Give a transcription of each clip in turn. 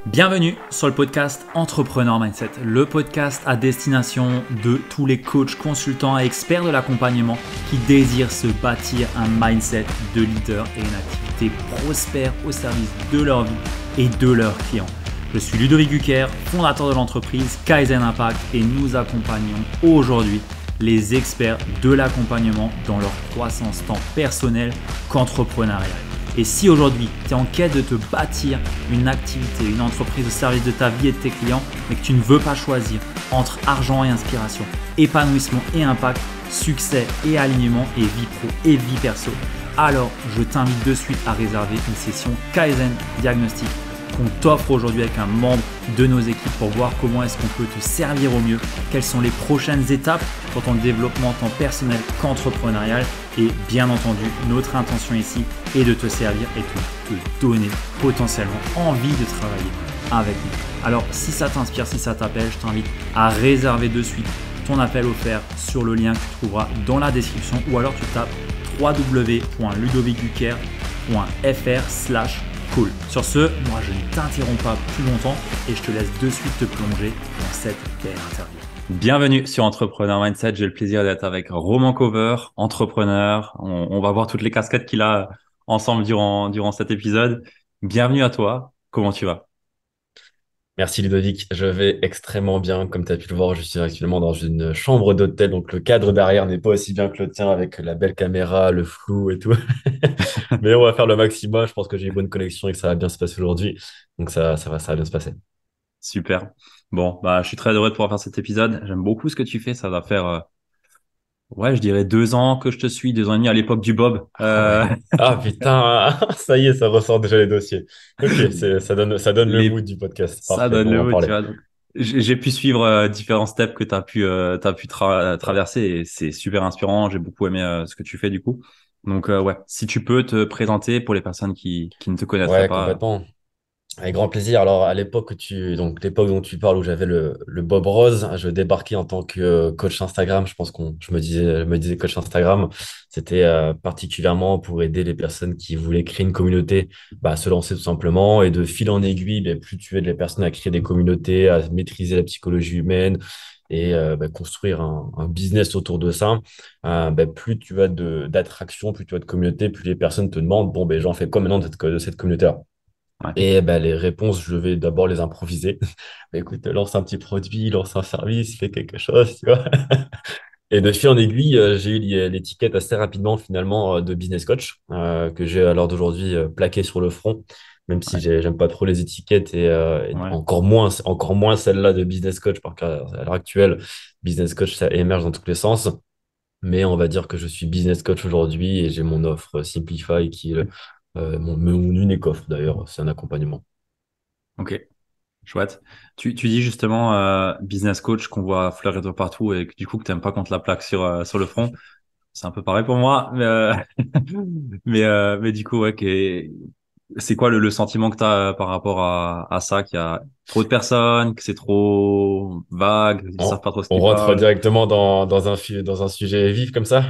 Bienvenue sur le podcast Entrepreneur Mindset, le podcast à destination de tous les coachs, consultants et experts de l'accompagnement qui désirent se bâtir un mindset de leader et une activité prospère au service de leur vie et de leurs clients. Je suis Ludovic Gucker, fondateur de l'entreprise Kaizen Impact et nous accompagnons aujourd'hui les experts de l'accompagnement dans leur croissance tant personnelle qu'entrepreneuriale. Et si aujourd'hui tu es en quête de te bâtir une activité, une entreprise au service de ta vie et de tes clients, mais que tu ne veux pas choisir entre argent et inspiration, épanouissement et impact, succès et alignement et vie pro et vie perso, alors je t'invite de suite à réserver une session Kaizen Diagnostic qu'on t'offre aujourd'hui avec un membre de nos équipes pour voir comment est-ce qu'on peut te servir au mieux, quelles sont les prochaines étapes pour ton développement tant personnel qu'entrepreneurial. Et bien entendu, notre intention ici est de te servir et de te donner potentiellement envie de travailler avec nous. Alors si ça t'inspire, si ça t'appelle, je t'invite à réserver de suite ton appel offert sur le lien que tu trouveras dans la description ou alors tu tapes www.ludovicgucker.fr/call. Sur ce, moi je ne t'interromps pas plus longtemps et je te laisse de suite te plonger dans cette belle interview. Bienvenue sur Entrepreneur Mindset, j'ai le plaisir d'être avec Roman Cover, entrepreneur. On va voir toutes les casquettes qu'il a ensemble durant cet épisode. Bienvenue à toi, comment tu vas? Merci Ludovic, je vais extrêmement bien. Comme tu as pu le voir, je suis actuellement dans une chambre d'hôtel, donc le cadre derrière n'est pas aussi bien que le tien avec la belle caméra, le flou et tout. Mais on va faire le maximum. Je pense que j'ai une bonne connexion et que ça va bien se passer aujourd'hui. Donc ça va bien se passer. Super. Bon, je suis très heureux de pouvoir faire cet épisode. J'aime beaucoup ce que tu fais, ça va faire, je dirais 2 ans que je te suis, 2 ans et demi à l'époque du Bob. Ah ouais. Ah putain, ça y est, ça ressort déjà les dossiers. Ok, ça donne le Les mood du podcast. Ça Parfait, donne on le va en mot, tu parler. vois. Donc, j'ai pu suivre différents steps que tu as pu traverser et c'est super inspirant. J'ai beaucoup aimé ce que tu fais du coup. Donc, ouais, si tu peux te présenter pour les personnes qui ne te connaîtraient Ouais, pas. complètement. Avec grand plaisir. Alors, à l'époque donc l'époque dont tu parles où j'avais le Bob Rose, je débarquais en tant que coach Instagram. Je pense je me disais coach Instagram. C'était particulièrement pour aider les personnes qui voulaient créer une communauté, à se lancer tout simplement. Et de fil en aiguille, plus tu aides les personnes à créer des communautés, à maîtriser la psychologie humaine et construire un business autour de ça, plus tu as d'attraction, plus tu as de communauté, plus les personnes te demandent, bon, j'en fais quoi maintenant de cette communauté-là? Ouais. Et les réponses, je vais d'abord les improviser. Écoute, lance un petit produit, lance un service, fais quelque chose, tu vois. Et de fil en aiguille, j'ai eu l'étiquette assez rapidement finalement de business coach que j'ai à l'heure d'aujourd'hui plaqué sur le front, même si Ouais, j'aime pas trop les étiquettes et ouais. encore moins celle-là de business coach parce qu'à l'heure actuelle, business coach, ça émerge dans tous les sens. Mais on va dire que je suis business coach aujourd'hui et j'ai mon offre Simplify qui est mon unique offre d'ailleurs, c'est un accompagnement. Ok, chouette. Tu dis justement business coach qu'on voit fleurir de partout et que du coup que t'aimes pas qu'on te la plaque sur le front. C'est un peu pareil pour moi, mais du coup, ouais, c'est quoi le sentiment que tu as par rapport à ça, qu'il y a trop de personnes, que c'est trop vague, ils savent On, pas trop ce on qu'ils rentre parlent. directement dans un sujet vif comme ça.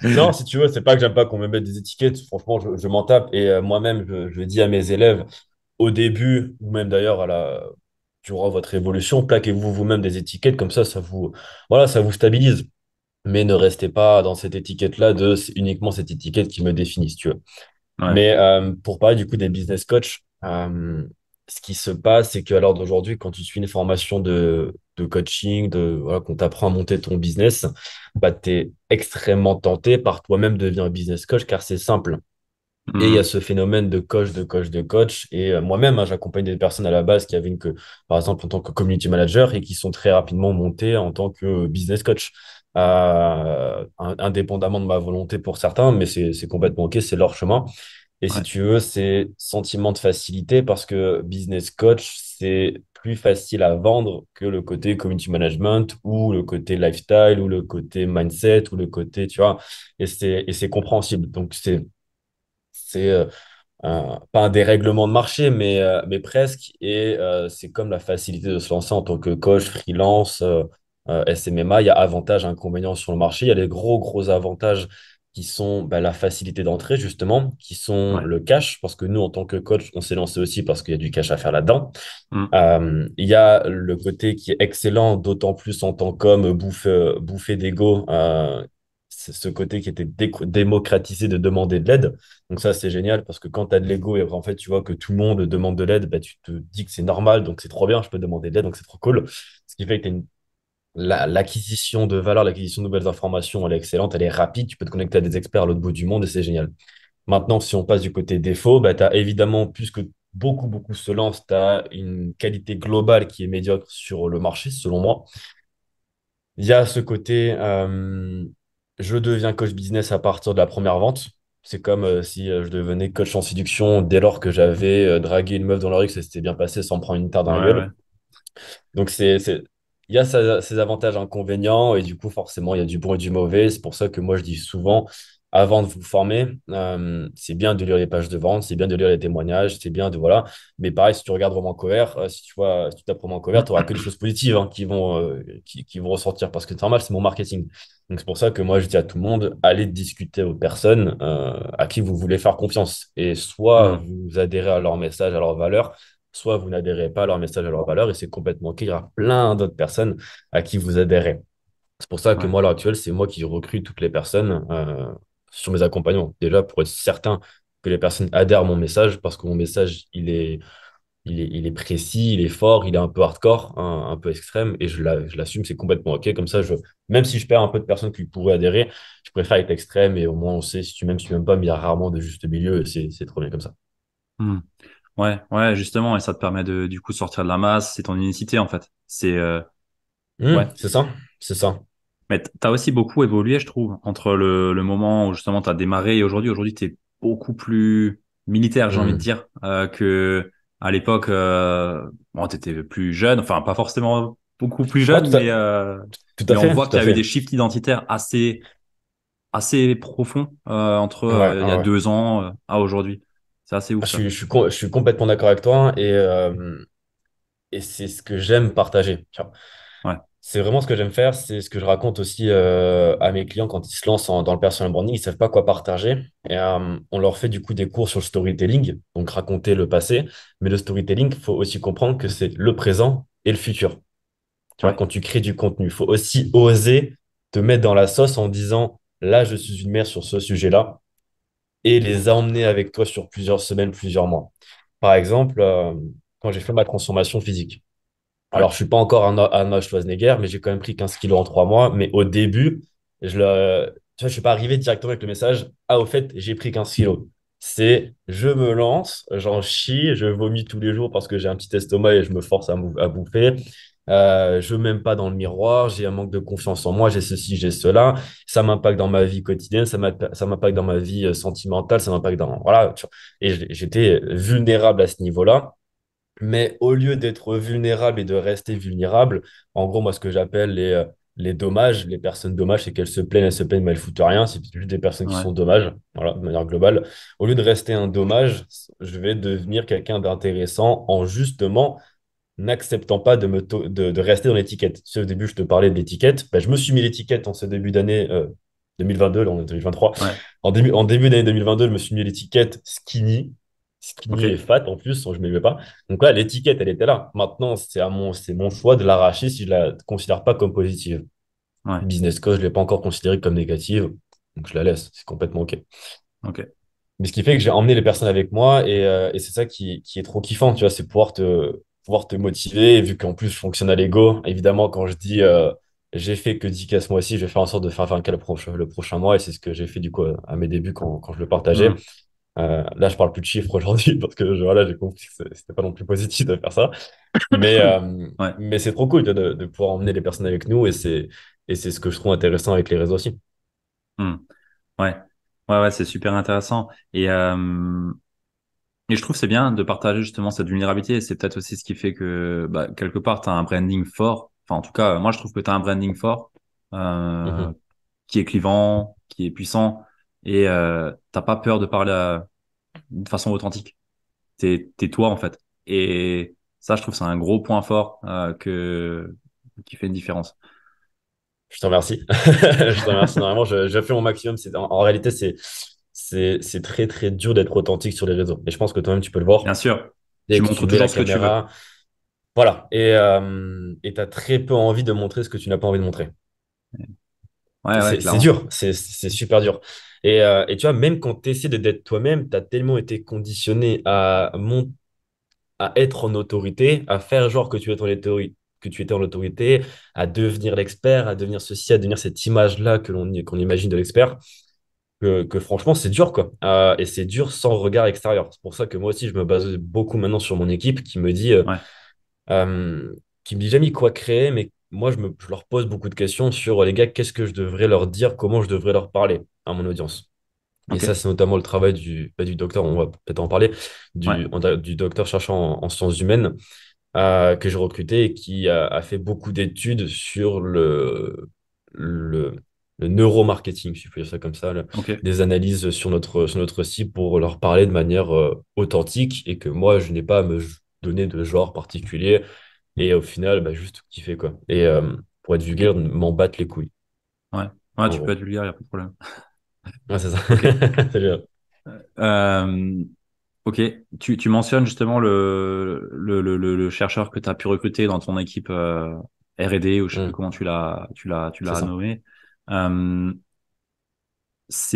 Non, si tu veux, c'est pas que j'aime pas qu'on me mette des étiquettes. Franchement, je m'en tape. Et moi-même, je dis à mes élèves, au début, ou même d'ailleurs durant votre évolution, plaquez-vous vous-même des étiquettes. Comme voilà, ça vous stabilise. Mais ne restez pas dans cette étiquette-là c'est uniquement cette étiquette qui me définit, si tu veux. Ouais. Mais pour parler du coup des business coachs, ce qui se passe, c'est qu'à l'heure d'aujourd'hui, quand tu suis une formation de coaching, voilà, qu'on t'apprend à monter ton business, tu es extrêmement tenté par toi-même de devenir un business coach car c'est simple. Et il y a Mhm. ce phénomène de coach, de coach, de coach. Et moi-même, hein, j'accompagne des personnes à la base qui avaient par exemple, en tant que community manager et qui sont très rapidement montées en tant que business coach. Indépendamment de ma volonté pour certains, mais c'est complètement OK, c'est leur chemin. Et si Ouais. tu veux, c'est sentiment de facilité parce que business coach, c'est plus facile à vendre que le côté community management ou le côté lifestyle ou le côté mindset ou le côté, tu vois, et c'est compréhensible. Donc, c'est pas un dérèglement de marché, mais presque. Et c'est comme la facilité de se lancer en tant que coach, freelance, SMMA. Il y a avantages, inconvénients sur le marché. Il y a des gros, gros avantages qui sont bah, la facilité d'entrée, justement, qui sont Ouais. le cash, parce que nous, en tant que coach, on s'est lancé aussi parce qu'il y a du cash à faire là-dedans. Mm. Il y a le côté qui est excellent, d'autant plus en tant qu'homme bouffé d'ego. C'est ce côté qui était démocratisé de demander de l'aide. Donc ça, c'est génial parce que quand tu as de l'ego et en fait, tu vois que tout le monde demande de l'aide, bah, tu te dis que c'est normal, donc c'est trop bien, je peux demander de l'aide, donc c'est trop cool. Ce qui fait que tu l'acquisition de valeur, l'acquisition de nouvelles informations, elle est excellente, elle est rapide, tu peux te connecter à des experts à l'autre bout du monde et c'est génial. Maintenant, si on passe du côté défaut, bah, tu as évidemment, puisque beaucoup se lancent, tu as une qualité globale qui est médiocre sur le marché, selon moi. Il y a ce côté, je deviens coach business à partir de la première vente. C'est comme si je devenais coach en séduction dès lors que j'avais dragué une meuf dans la rue, que ça s'était bien passé sans me prendre une tarte dans la Ouais, ouais. gueule. Donc, il y a ses avantages et inconvénients, et du coup, forcément, il y a du bon et du mauvais. C'est pour ça que moi, je dis souvent, avant de vous former, c'est bien de lire les pages de vente, c'est bien de lire les témoignages, c'est bien de, voilà. Mais pareil, si tu regardes vraiment cover, si tu tapes vraiment cover, tu n'auras que des choses positives hein, qui vont ressortir, parce que c'est normal, c'est mon marketing. Donc, c'est pour ça que moi, je dis à tout le monde, allez discuter aux personnes à qui vous voulez faire confiance. Et soit Mm. vous adhérez à leur message, à leur valeur, soit vous n'adhérez pas à leur message, à leur valeur, et c'est complètement OK. Il y aura plein d'autres personnes à qui vous adhérez. C'est pour ça que Ouais. moi, à l'heure actuelle, c'est moi qui recrute toutes les personnes sur mes accompagnements. Déjà, pour être certain que les personnes adhèrent à mon message, parce que mon message, il est précis, il est fort, il est un peu hardcore, un peu extrême, et je l'assume, c'est complètement OK. Comme ça, même si je perds un peu de personnes qui pourraient adhérer, je préfère être extrême, et au moins, on sait si tu m'aimes pas, mais il y a rarement de juste milieu, et c'est trop bien comme ça. Mm. Ouais, ouais, justement, et ça te permet de du coup sortir de la masse, c'est ton unicité en fait. Ouais. C'est ça, c'est ça. Mais t'as aussi beaucoup évolué, je trouve, entre le moment où justement t'as démarré et aujourd'hui. Aujourd'hui, t'es beaucoup plus militaire, j'ai envie de Hmm. dire, que à l'époque. Bon, t'étais plus jeune, enfin pas forcément beaucoup plus Ouais, jeune, tout à mais on fait, voit tout qu'il à y a eu des fait. shifts identitaires assez profonds entre Ouais, il y a ouais, ouais. 2 ans à aujourd'hui. C'est assez ouf ça. Je suis complètement d'accord avec toi et c'est ce que j'aime partager. Tu vois. Ouais, C'est vraiment ce que j'aime faire, c'est ce que je raconte aussi à mes clients quand ils se lancent dans le personal branding, ils savent pas quoi partager. Et on leur fait du coup des cours sur le storytelling, donc raconter le passé. Mais le storytelling, il faut aussi comprendre que c'est le présent et le futur. Tu vois, ouais, quand tu crées du contenu, il faut aussi oser te mettre dans la sauce en disant, là, je suis une mère sur ce sujet-là et les emmener avec toi sur plusieurs semaines, plusieurs mois. Par exemple, quand j'ai fait ma transformation physique. ouais, Alors, je suis pas encore un Schwarzenegger, mais j'ai quand même pris 15 kilos en 3 mois. Mais au début, tu vois, je suis pas arrivé directement avec le message, ah, au fait, j'ai pris 15 kilos. C'est, je me lance, j'en chie, je vomis tous les jours parce que j'ai un petit estomac et je me force à bouffer. Je m'aime pas dans le miroir, j'ai un manque de confiance en moi, j'ai ceci, j'ai cela. Ça m'impacte dans ma vie quotidienne, ça m'impacte dans ma vie sentimentale, ça m'impacte dans... Voilà. Tu vois. Et j'étais vulnérable à ce niveau-là. Mais au lieu d'être vulnérable et de rester vulnérable, en gros, moi, ce que j'appelle les dommages, les personnes dommages, c'est qu'elles se plaignent, mais elles foutent rien. C'est juste des personnes qui ouais, sont dommages, voilà, de manière globale. Au lieu de rester un dommage, je vais devenir quelqu'un d'intéressant en justement n'acceptant pas de rester dans l'étiquette. Si au début, je te parlais de l'étiquette, ben, je me suis mis l'étiquette en ce début d'année 2022, là on est en 2023. ouais. En début d'année 2022, je me suis mis l'étiquette skinny. Ok, Skinny et fat en plus, je ne m'aimais pas. Donc là, l'étiquette, elle était là. Maintenant, c'est mon choix de l'arracher si je ne la considère pas comme positive. ouais, Business coach, je ne l'ai pas encore considérée comme négative. Donc je la laisse, c'est complètement OK. ok, Mais ce qui fait que j'ai emmené les personnes avec moi et c'est ça qui est trop kiffant, tu vois, c'est pouvoir te motiver. Et vu qu'en plus, je fonctionne à l'ego, évidemment, quand je dis j'ai fait que 10 cas ce mois-ci, je vais faire en sorte de faire 20 cas le prochain mois. Et c'est ce que j'ai fait du coup à mes débuts quand je le partageais. Hmm. Là, je parle plus de chiffres aujourd'hui parce que voilà, j'ai compris que c'était pas non plus positif de faire ça. Ouais. Mais c'est trop cool de pouvoir emmener les personnes avec nous et c'est ce que je trouve intéressant avec les réseaux aussi. Hmm. Ouais, ouais, ouais, c'est super intéressant. Et je trouve que c'est bien de partager justement cette vulnérabilité. Et c'est peut-être aussi ce qui fait que bah, quelque part, tu as un branding fort. Enfin, en tout cas, moi, je trouve que tu as un branding fort euh, Mhm. qui est clivant, qui est puissant. Et t'as pas peur de parler de façon authentique. T'es toi, en fait. Et ça, je trouve que c'est un gros point fort qui fait une différence. Je te remercie. Je te remercie énormément. Je fais mon maximum. En réalité, c'est très, très dur d'être authentique sur les réseaux. Et je pense que toi-même, tu peux le Bien voir. sûr, Dès tu que tu montres mets la toujours ce que tu veux. caméra, voilà. Et tu as très peu envie de montrer ce que tu n'as pas envie de montrer. Ouais, Et ouais, c'est clairement. dur. C'est super dur. Et tu vois, même quand tu essaies d'être toi-même, tu as tellement été conditionné à être en autorité, à faire genre que tu es en autorité, que tu étais en autorité, à devenir l'expert, à devenir ceci, à devenir cette image-là qu'on imagine de l'expert, que franchement, c'est dur, quoi. Et c'est dur sans regard extérieur. C'est pour ça que moi aussi, je me base beaucoup maintenant sur mon équipe Ouais, euh, qui me dit jamais quoi créer, mais moi, je leur pose beaucoup de questions sur les gars, qu'est-ce que je devrais leur dire, comment je devrais leur parler à mon audience. Et ok. ça, c'est notamment le travail du docteur, on va peut-être en parler, Ouais, du docteur cherchant en sciences humaines que j'ai recruté et qui a fait beaucoup d'études sur le, le neuromarketing, si je peux dire ça comme ça, ok. des analyses sur notre site pour leur parler de manière authentique et que moi, je n'ai pas à donner de genre particulier et au final, bah, juste kiffer, quoi. Et pour être Ok. vulgaire, m'en battre les couilles, Ouais. Ouais, en tu peux gros. être vulgaire, il n'y a pas de problème. Ouais, c'est ça. Ok. C'est bien. Euh, ok. Tu mentionnes justement le chercheur que tu as pu recruter dans ton équipe R&D, ou je sais plus Mm, comment tu c'est l'as ça. nommé.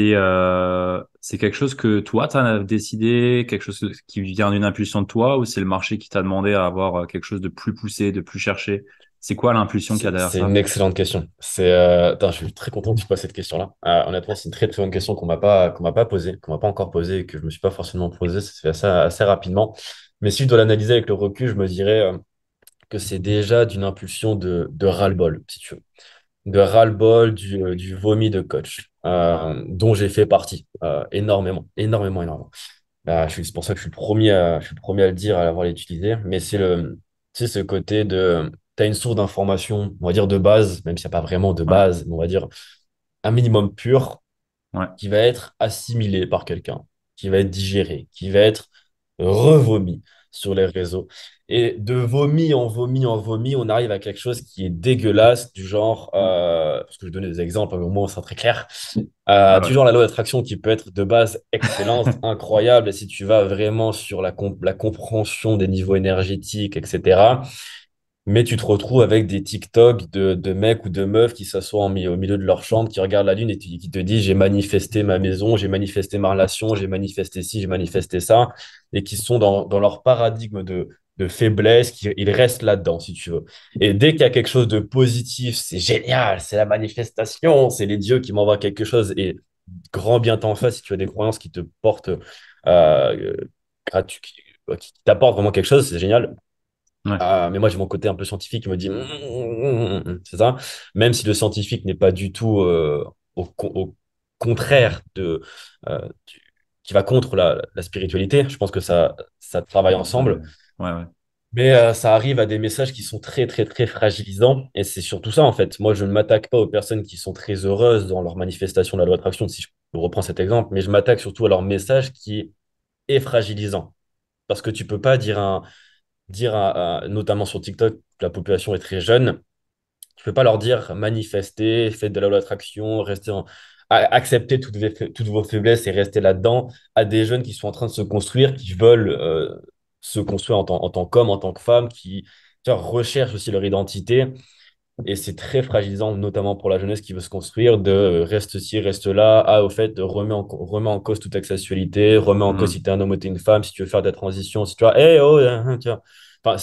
Euh, c'est quelque chose que toi, tu as décidé, quelque chose qui vient d'une impulsion de toi, ou c'est le marché qui t'a demandé à avoir quelque chose de plus poussé, de plus cherché? C'est quoi l'impulsion qu'il y a derrière C'est une ça? excellente question. Attends, je suis très content que tu poses cette question-là. Honnêtement, c'est une très très bonne question qu'on m'a pas posée, qu'on m'a pas encore posée et que je me suis pas forcément posée. Ça se fait assez rapidement. Mais si je dois l'analyser avec le recul, je me dirais que c'est déjà d'une impulsion de ras-le-bol, si tu veux. De ras-le-bol du vomi de coach, dont j'ai fait partie énormément, énormément, énormément. C'est pour ça que je suis le premier à le dire, à l'avoir utilisé. Mais tu sais, ce côté de, tu as une source d'information, on va dire de base, même s'il n'y a pas vraiment de Ouais, base, mais on va dire un minimum pur, ouais, qui va être assimilé par quelqu'un, qui va être digéré, qui va être revomi sur les réseaux. Et de vomi en vomi en vomi, on arrive à quelque chose qui est dégueulasse, du genre, parce que je donnais des exemples, au moins c'est très clair, ouais, du ouais, genre la loi d'attraction qui peut être de base excellente, incroyable, et si tu vas vraiment sur la compréhension des niveaux énergétiques, etc., mais tu te retrouves avec des TikTok de mecs ou de meufs qui s'assoient au milieu de leur chambre, qui regardent la lune et qui te disent j'ai manifesté ma maison, j'ai manifesté ma relation, j'ai manifesté ci, j'ai manifesté ça, et qui sont dans leur paradigme de faiblesse, ils restent là-dedans, si tu veux. Et dès qu'il y a quelque chose de positif, c'est génial, c'est la manifestation, c'est les dieux qui m'envoient quelque chose, et grand bien t'en fasse si tu as des croyances qui te portent, gratu- qui t'apportent vraiment quelque chose, c'est génial. ouais, Mais moi, j'ai mon côté un peu scientifique qui me dit, c'est ça. Même si le scientifique n'est pas du tout au contraire qui va contre la spiritualité, je pense que ça travaille ouais, ensemble. ouais, ouais, Mais ça arrive à des messages qui sont très, très, très fragilisants. Et c'est surtout ça, en fait. Moi, je ne m'attaque pas aux personnes qui sont très heureuses dans leur manifestation de la loi d'attraction, si je reprends cet exemple, mais je m'attaque surtout à leur message qui est fragilisant. Parce que tu peux pas notamment sur TikTok, la population est très jeune. Tu peux pas leur dire manifester, faites de la loi d'attraction, accepter toutes vos faiblesses et rester là-dedans à des jeunes qui sont en train de se construire, qui veulent se construire en tant qu'homme, en tant que femme, qui tu vois, recherchent aussi leur identité. Et c'est très fragilisant, notamment pour la jeunesse qui veut se construire, de reste ci, reste là. Ah, au fait, remets en cause toute ta sexualité, remets en cause hmm, si t'es un homme ou t'es une femme, si tu veux faire ta transition, si tu vois, eh oh, tu vois. Enfin,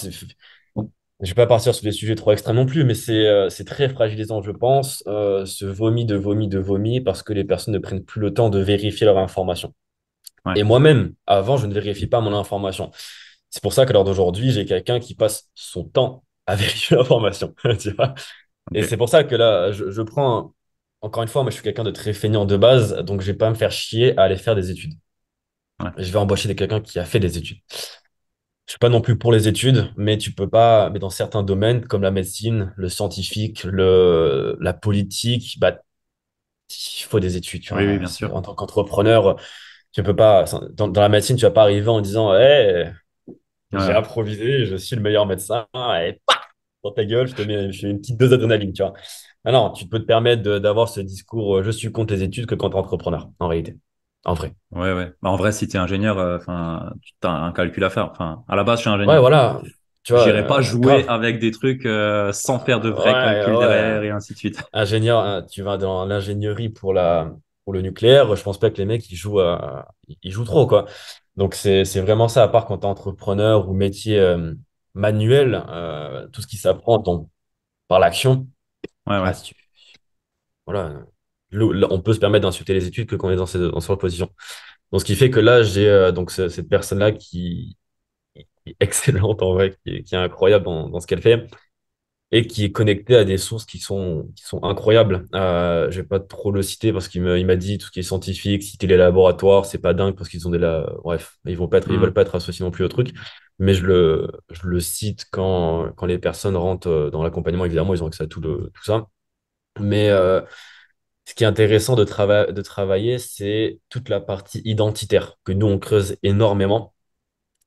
je vais pas partir sur des sujets trop extrêmes non plus, mais c'est très fragilisant, je pense, ce vomi de vomi de vomi, parce que les personnes ne prennent plus le temps de vérifier leur information. ouais, Et moi-même, avant, je ne vérifie pas mon information. C'est pour ça qu'à l'heure d'aujourd'hui, j'ai quelqu'un qui passe son temps à vérifier l'information. Tu vois. Et ok, c'est pour ça que là, je prends, encore une fois, moi je suis quelqu'un de très feignant de base, donc je vais pas me faire chier à aller faire des études. ouais, Je vais embaucher quelqu'un qui a fait des études. Je suis pas non plus pour les études, mais tu peux pas, mais dans certains domaines comme la médecine, le scientifique, la politique, bah, il faut des études. Tu oui, oui, vois. bien sûr. En tant qu'entrepreneur, tu peux pas, dans la médecine, tu vas pas arriver en disant, hey, Ouais, j'ai ouais, improvisé, je suis le meilleur médecin, et paf. dans ta gueule, je te mets une petite dose d'adrénaline, tu vois. Ah non, tu peux te permettre d'avoir ce discours je suis contre les études que quand tu es entrepreneur, en réalité. En vrai. Ouais, ouais. Bah, en vrai, si tu es ingénieur, enfin, tu as un calcul à faire. Enfin, à la base, je suis Ouais, ingénieur. voilà, tu vois, J'irai pas jouer grave. avec des trucs sans faire de vrais Ouais, calculs ouais. derrière et ainsi de suite. Ingénieur, hein, tu vas dans l'ingénierie pour le nucléaire, je pense pas que les mecs ils jouent trop, quoi. Donc c'est vraiment ça, à part quand tu es entrepreneur ou métier manuel, tout ce qui s'apprend par l'action. Ouais, Ah, ouais. si tu- voilà. On peut se permettre d'insulter les études que quand on est dans cette position. Donc ce qui fait que là, j'ai donc cette personne-là qui est excellente en vrai, qui est incroyable dans ce qu'elle fait et qui est connecté à des sources qui sont incroyables. Je vais pas trop le citer parce il m'a dit tout ce qui est scientifique, citer les laboratoires, c'est pas dingue parce qu'ils ont bref, ils veulent Hmm. pas être associés non plus au truc. Mais je le cite quand les personnes rentrent dans l'accompagnement, évidemment, ils ont accès à tout ça. Mais ce qui est intéressant de travailler, c'est toute la partie identitaire que nous, on creuse énormément.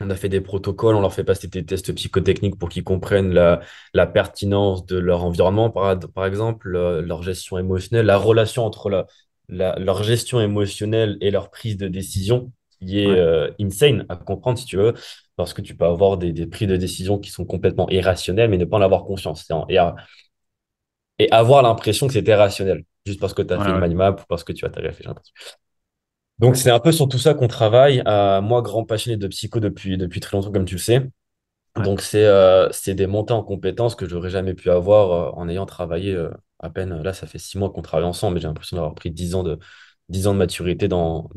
On a fait des protocoles, on leur fait passer des tests psychotechniques pour qu'ils comprennent la pertinence de leur environnement, par exemple, leur gestion émotionnelle, la relation entre leur gestion émotionnelle et leur prise de décision, qui est Ouais, insane à comprendre si tu veux, parce que tu peux avoir des prises de décision qui sont complètement irrationnelles, mais ne pas en avoir conscience. Et avoir l'impression que c'était rationnel, juste parce que tu as ouais, fait une ouais. mind map ou parce que tu as réfléchi. Donc, c'est un peu sur tout ça qu'on travaille. Moi, grand passionné de psycho depuis très longtemps, comme tu le sais. Ouais. Donc, c'est des montées en compétences que j'aurais jamais pu avoir en ayant travaillé à peine. Là, ça fait 6 mois qu'on travaille ensemble, mais j'ai l'impression d'avoir pris 10 ans de maturité dans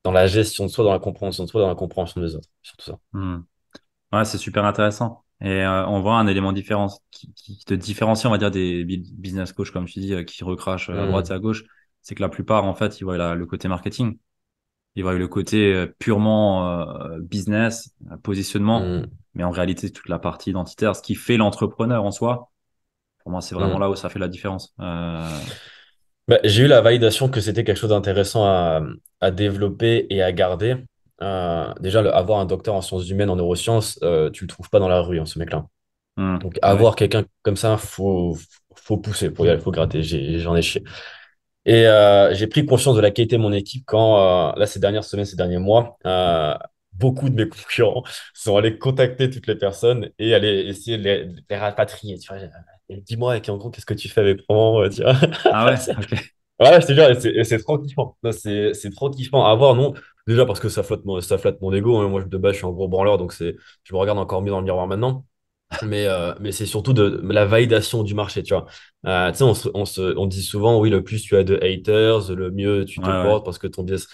la gestion de soi, dans la compréhension de soi, dans la compréhension des autres. Surtout ça. Hmm. Ouais, c'est super intéressant. Et on voit un élément différent qui te différencie, on va dire, des business coachs, comme tu dis, qui recrachent à droite et Hmm, à gauche. C'est que la plupart, en fait, ils voient le côté marketing. Ils voient le côté purement business, positionnement. hmm, Mais en réalité, c'est toute la partie identitaire, ce qui fait l'entrepreneur en soi. Pour moi, c'est vraiment hmm. là où ça fait la différence. Bah, j'ai eu la validation que c'était quelque chose d'intéressant à développer et à garder. Déjà, avoir un docteur en sciences humaines, en neurosciences, tu le trouves pas dans la rue, hein, ce mec-là. Donc, Ah ouais. avoir quelqu'un comme ça, faut pousser pour y aller, faut gratter. J'en ai chié. Et j'ai pris conscience de la qualité de mon équipe quand, là, ces dernières semaines, ces derniers mois, beaucoup de mes concurrents sont allés contacter toutes les personnes et aller essayer de les rapatrier. Tu vois, et dis-moi, en gros, qu'est-ce que tu fais avec moi, tu vois. Ah ouais, ok. Ouais, je te jure, et c'est trop kiffant. Non, c'est trop kiffant à voir, non? Déjà parce que ça flatte mon ego, hein. Moi, de base, je suis un gros branleur, donc je me regarde encore mieux dans le miroir maintenant. Mais c'est surtout de la validation du marché, tu vois. Tu sais, on dit souvent, oui, le plus tu as de haters, le mieux tu Ouais, te ouais. portes parce que ton business.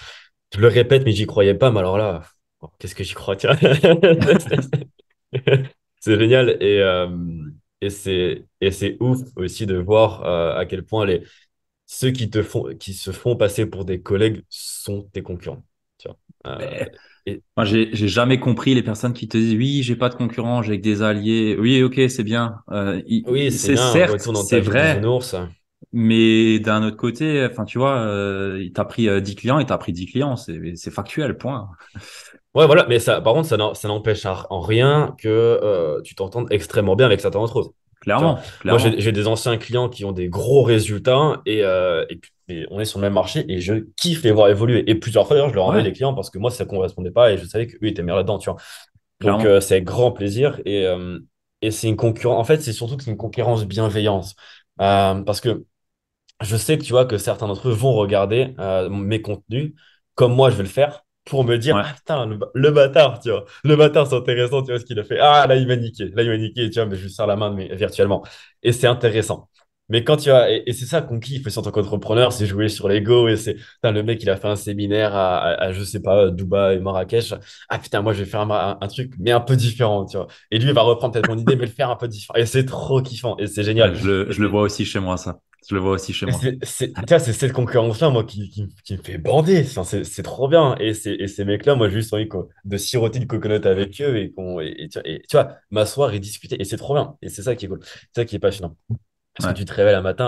Je le répète, mais j'y croyais pas. Mais alors là, qu'est-ce que j'y crois, tiens. C'est génial et c'est ouf aussi de voir à quel point ceux qui se font passer pour des collègues sont tes concurrents. Tu vois. Mais Et moi, j'ai jamais compris les personnes qui te disent oui, j'ai pas de concurrent, j'ai que des alliés. Oui, ok, c'est bien. oui, c'est C'est bien, certes, retourne dans c'est ta vie de vrai, bisounours. mais d'un autre côté, enfin, tu vois, il t'a pris 10 clients, il t'a pris 10 clients, c'est factuel, point. Ouais, voilà, mais ça, par contre, ça n'empêche en rien que tu t'entendes extrêmement bien avec certains d'entre eux. Tu vois, Clairement, moi, clairement. j'ai des anciens clients qui ont des gros résultats et on est sur le même marché et je kiffe les voir évoluer. Et plusieurs fois, d'ailleurs, je leur envoie Ouais, les clients parce que moi, ça ne correspondait pas et je savais qu'eux étaient meilleurs là-dedans, tu vois. Donc, clairement. c'est avec grand plaisir et c'est une concurrence. En fait, c'est surtout que c'est une concurrence bienveillante. Parce que je sais que tu vois que certains d'entre eux vont regarder mes contenus comme moi je vais le faire pour me dire Ouais, ah putain le bâtard tu vois le bâtard c'est intéressant tu vois ce qu'il a fait ah là il m'a niqué tu vois mais je lui serre la main mais virtuellement et c'est intéressant mais quand tu as et c'est ça qu'on kiffe aussi en tant qu'entrepreneur c'est jouer sur l'ego et c'est putain, le mec il a fait un séminaire je sais pas Dubaï Marrakech ah putain moi je vais faire un truc mais un peu différent tu vois et lui il va reprendre peut-être mon idée mais le faire un peu différent et c'est trop kiffant et c'est ouais, génial. je le vois aussi chez moi, ça. Je le vois aussi chez Et moi. tu vois, c'est cette concurrence-là, moi, qui me fait bander. Enfin, c'est trop bien. Et ces mecs-là, moi, j'ai juste envie de siroter du coconut avec eux tu vois, m'asseoir et discuter. Et c'est trop bien. Et c'est ça qui est cool. C'est ça qui est passionnant. Parce que Ouais, tu te réveilles le matin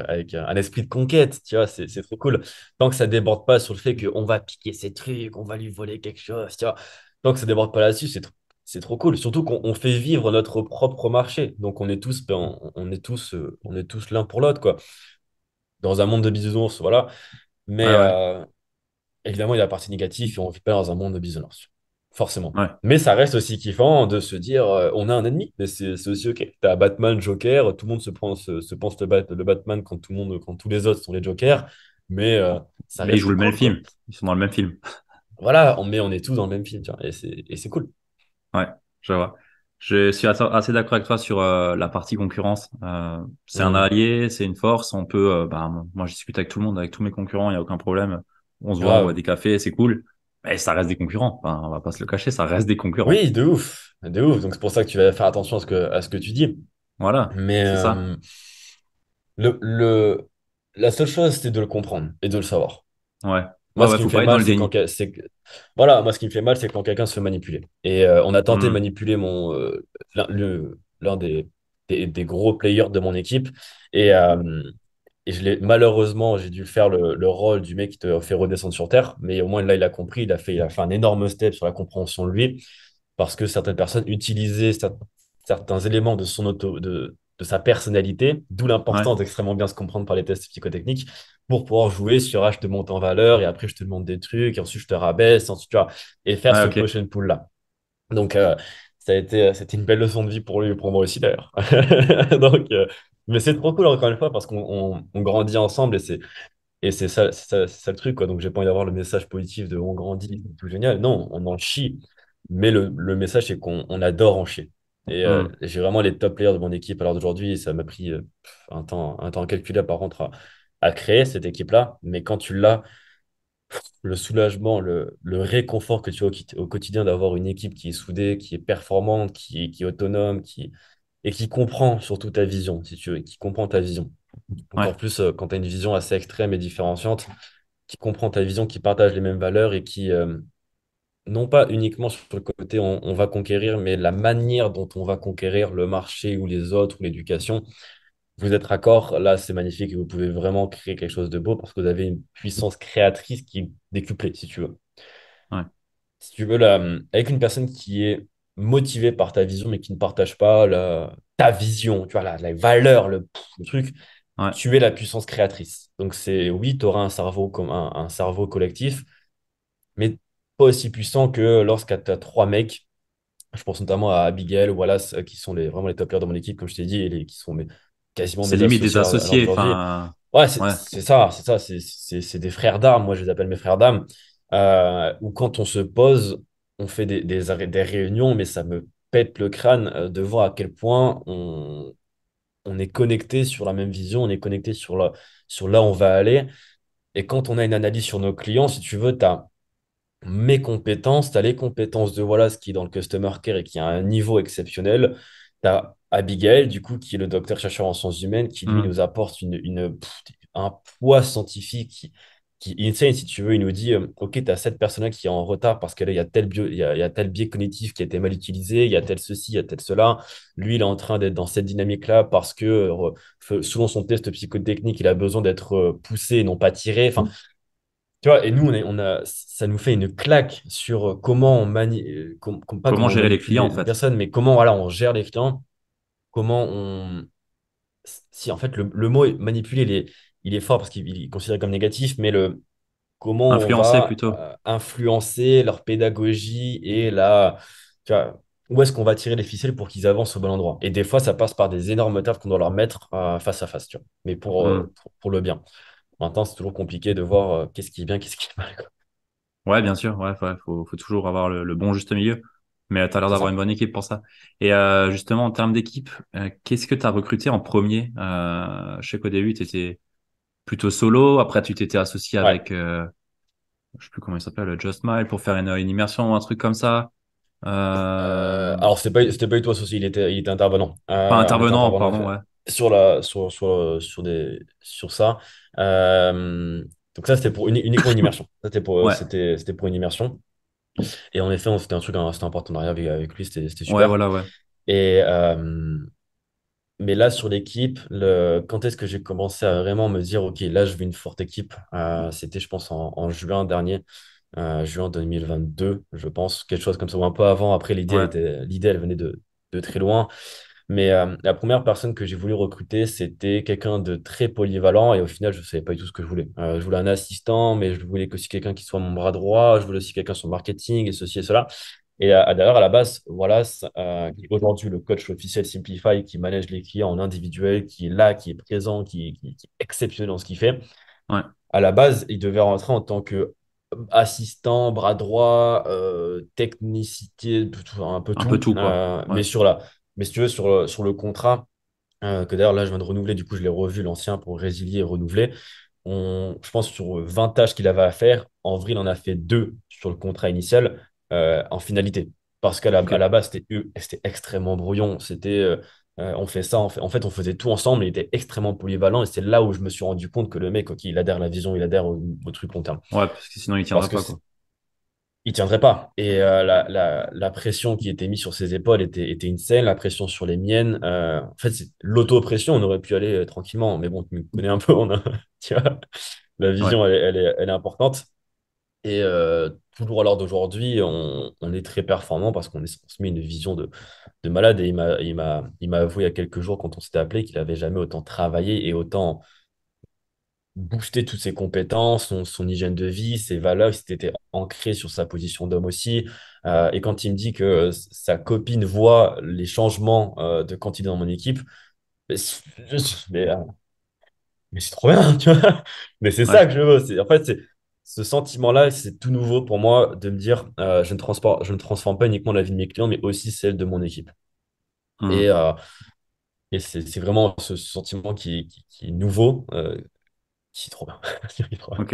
avec un esprit de conquête. Tu vois, c'est trop cool. Tant que ça déborde pas sur le fait qu'on va piquer ces trucs, on va lui voler quelque chose. Tu vois, tant que ça déborde pas là-dessus, c'est trop cool. Surtout qu'on fait vivre notre propre marché. Donc, on est tous l'un pour l'autre, quoi. Dans un monde de bisounours, voilà. Ouais, Mais ouais, évidemment, il y a la partie négative et on ne vit pas dans un monde de bisounours. Forcément. ouais. Mais ça reste aussi kiffant de se dire on a un ennemi, mais c'est aussi OK. T'as Batman, Joker, tout le monde se pense le Batman quand quand tous les autres sont les Jokers, mais ça Mais ils jouent reste le même cool, quoi. film. Ils sont dans le même film. Voilà, mais on est tous dans le même film, tu vois, et c'est cool. Ouais, je vois. Je suis assez d'accord avec toi sur la partie concurrence. C'est un Hmm, allié, c'est une force. On peut, bah, moi, je discute avec tout le monde, avec tous mes concurrents, il n'y a aucun problème. On se voit, on boit grave. des cafés, c'est cool. Mais ça reste des concurrents. Enfin, on va pas se le cacher, ça reste des concurrents. Oui, de ouf, de ouf. Donc c'est pour ça que tu vas faire attention à ce que tu dis. Voilà, Mais c'est ça. le, le, la seule chose, c'est de le comprendre et de le savoir. Ouais, ouais, Moi, ce ouais, qui me faut fait pas être dans mal, le déni. voilà, moi, ce qui me fait mal, c'est quand quelqu'un se fait manipuler. Et on a tenté de Hmm, manipuler l'un des gros players de mon équipe. Et, euh, et malheureusement, j'ai dû faire le rôle du mec qui te fait redescendre sur Terre. Mais au moins, là, il a compris. Il a fait un énorme step sur la compréhension de lui. Parce que certaines personnes utilisaient certains éléments de sa personnalité, d'où ouais, l'importance d'extrêmement bien se comprendre par les tests psychotechniques pour pouvoir jouer sur je te monte en valeur et après je te demande des trucs et ensuite je te rabaisse, ensuite, tu vois, et faire ouais, ce ok. push and pull là. Donc, c'était une belle leçon de vie pour lui et pour moi aussi d'ailleurs. Donc, mais c'est trop cool encore une fois parce qu'on grandit ensemble et c'est ça le truc, quoi. Donc, j'ai pas envie d'avoir le message positif de on grandit, c'est tout génial. Non, on en chie. Mais le message, c'est qu'on adore en chier. Et Hmm, j'ai vraiment les top players de mon équipe à l'heure d'aujourd'hui. Et ça m'a pris un temps incalculable, par contre, à créer cette équipe-là. Mais quand tu l'as, le soulagement, le réconfort que tu as au quotidien d'avoir une équipe qui est soudée, qui est performante, qui est autonome, et qui comprend surtout ta vision, si tu veux, qui comprend ta vision. ouais, Encore plus quand tu as une vision assez extrême et différenciante, qui comprend ta vision, qui partage les mêmes valeurs et qui, non pas uniquement sur le côté on va conquérir, mais la manière dont on va conquérir le marché ou les autres ou l'éducation. Vous êtes raccord, là c'est magnifique et vous pouvez vraiment créer quelque chose de beau parce que vous avez une puissance créatrice qui est décuplée, si tu veux. ouais. Si tu veux, là, avec une personne qui est motivée par ta vision mais qui ne partage pas ta vision, tu vois, la valeur, le truc, Ouais. tu es la puissance créatrice. Donc c'est oui, tu auras un cerveau comme un cerveau collectif, mais pas aussi puissant que lorsque tu as trois mecs. Je pense notamment à Abigail ou Wallace, qui sont vraiment les top players de mon équipe, comme je t'ai dit, qui sont quasiment C'est mes limite des associés à l'heure associés. d'aujourd'hui. Enfin, Ouais, ouais. c'est ça, c'est des frères d'armes, moi je les appelle mes frères d'armes, où quand on se pose, on fait des réunions, mais ça me pète le crâne de voir à quel point on est connecté sur la même vision, on est connecté sur là où on va aller. Et quand on a une analyse sur nos clients, si tu veux, tu as mes compétences, tu as les compétences de Wallace qui est dans le Customer Care et qui a un niveau exceptionnel. Tu as Abigail, du coup, qui est le docteur chercheur en sciences humaines, qui lui Hmm. nous apporte un poids scientifique qui est insane, si tu veux. Il nous dit, OK, tu as cette personne-là qui est en retard parce qu'il y a il y a tel biais cognitif qui a été mal utilisé, il y a tel ceci, il y a tel cela. Lui, il est en train d'être dans cette dynamique-là parce que, selon son test psychotechnique, il a besoin d'être poussé et non pas tiré. Enfin, tu vois, et nous, ça nous fait une claque sur comment pas Comment comment on gérer les manipule clients, en les fait. personnes, mais comment voilà, on gère les clients, comment on. Si en fait, le mot manipuler, il est fort parce qu'il est considéré comme négatif, mais comment on Influencer va plutôt. influencer leur pédagogie et tu vois, où est-ce qu'on va tirer les ficelles pour qu'ils avancent au bon endroit. Et des fois, ça passe par des énormes tafs qu'on doit leur mettre face à face, tu vois, mais Hmm. pour le bien. Maintenant, c'est toujours compliqué de voir qu'est-ce qui est bien, qu'est-ce qui est mal, quoi. Ouais, bien sûr. Ouais, ouais, faut toujours avoir le bon juste milieu. Mais tu as l'air C'est d'avoir une ça. bonne équipe pour ça. Et justement, en termes d'équipe, qu'est-ce que tu as recruté en premier? Je sais qu'au début, tu étais plutôt solo. Après, tu t'étais associé Ouais. avec, je sais plus comment il s'appelle, Just Smile pour faire une immersion ou un truc comme ça. Alors, c'était pas du tout associé, il était intervenant. Pas On était intervenant, intervenant pardon, ouais. sur ça. Euh, donc, ça, c'était pour uniquement une immersion. Ça, Ouais, c'était pour une immersion. Et en effet, c'était un partenariat avec lui, c'était ouais, super. voilà, ouais. Et, mais là, sur l'équipe, quand est-ce que j'ai commencé à vraiment me dire, OK, là, je veux une forte équipe? C'était, je pense, en juin dernier. juin 2022, je pense, quelque chose comme ça, ou un peu avant. Après, Ouais, l'idée, elle venait de très loin. Mais la première personne que j'ai voulu recruter, c'était quelqu'un de très polyvalent et au final, je ne savais pas du tout ce que je voulais. Je voulais un assistant, mais je voulais aussi quelqu'un qui soit mon bras droit. Je voulais aussi quelqu'un sur le marketing et ceci et cela. Et d'ailleurs, à la base, voilà, qui est aujourd'hui le coach officiel Simplify, qui manage les clients en individuel, qui est là, qui est présent, qui est exceptionnel dans ce qu'il fait. ouais, À la base, il devait rentrer en tant que assistant, bras droit, technicité, un peu un peu tout. tout, quoi. Ouais, Mais si tu veux, sur le contrat, que d'ailleurs là, je viens de renouveler, du coup, je l'ai revu, l'ancien, pour résilier et renouveler. Je pense sur 20 tâches qu'il avait à faire, en vrai, il en a fait deux sur le contrat initial en finalité. Parce à ok. la base, c'était extrêmement brouillon. On fait ça, en fait, on faisait tout ensemble. Il était extrêmement polyvalent et c'est là où je me suis rendu compte que le mec, ok, il adhère à la vision, il adhère au truc long terme. Ouais, parce que sinon, il Parce tiendrait que pas, quoi. il tiendrait pas. Et la pression qui était mise sur ses épaules était insane, la pression sur les miennes. En fait, c'est l'auto-pression, on aurait pu aller tranquillement. Mais bon, tu me connais un peu, tu vois, la Ouais, vision, elle est importante. Et toujours à l'heure d'aujourd'hui, on est très performant parce on se met une vision de malade. Et il m'a avoué il y a quelques jours, quand on s'était appelé, qu'il avait jamais autant travaillé et autant booster toutes ses compétences, son hygiène de vie, ses valeurs, il s'était ancré sur sa position d'homme aussi. Et quand il me dit que sa copine voit les changements de quand il est dans mon équipe, mais, mais c'est trop bien, tu vois. Mais c'est ça ouais. que je veux. En fait, ce sentiment-là, c'est tout nouveau pour moi de me dire, je ne transforme pas uniquement la vie de mes clients, mais aussi celle de mon équipe. Et, Hmm. euh, et c'est vraiment ce sentiment qui est nouveau, qui est trop bien. Qui est trop bien. Ok.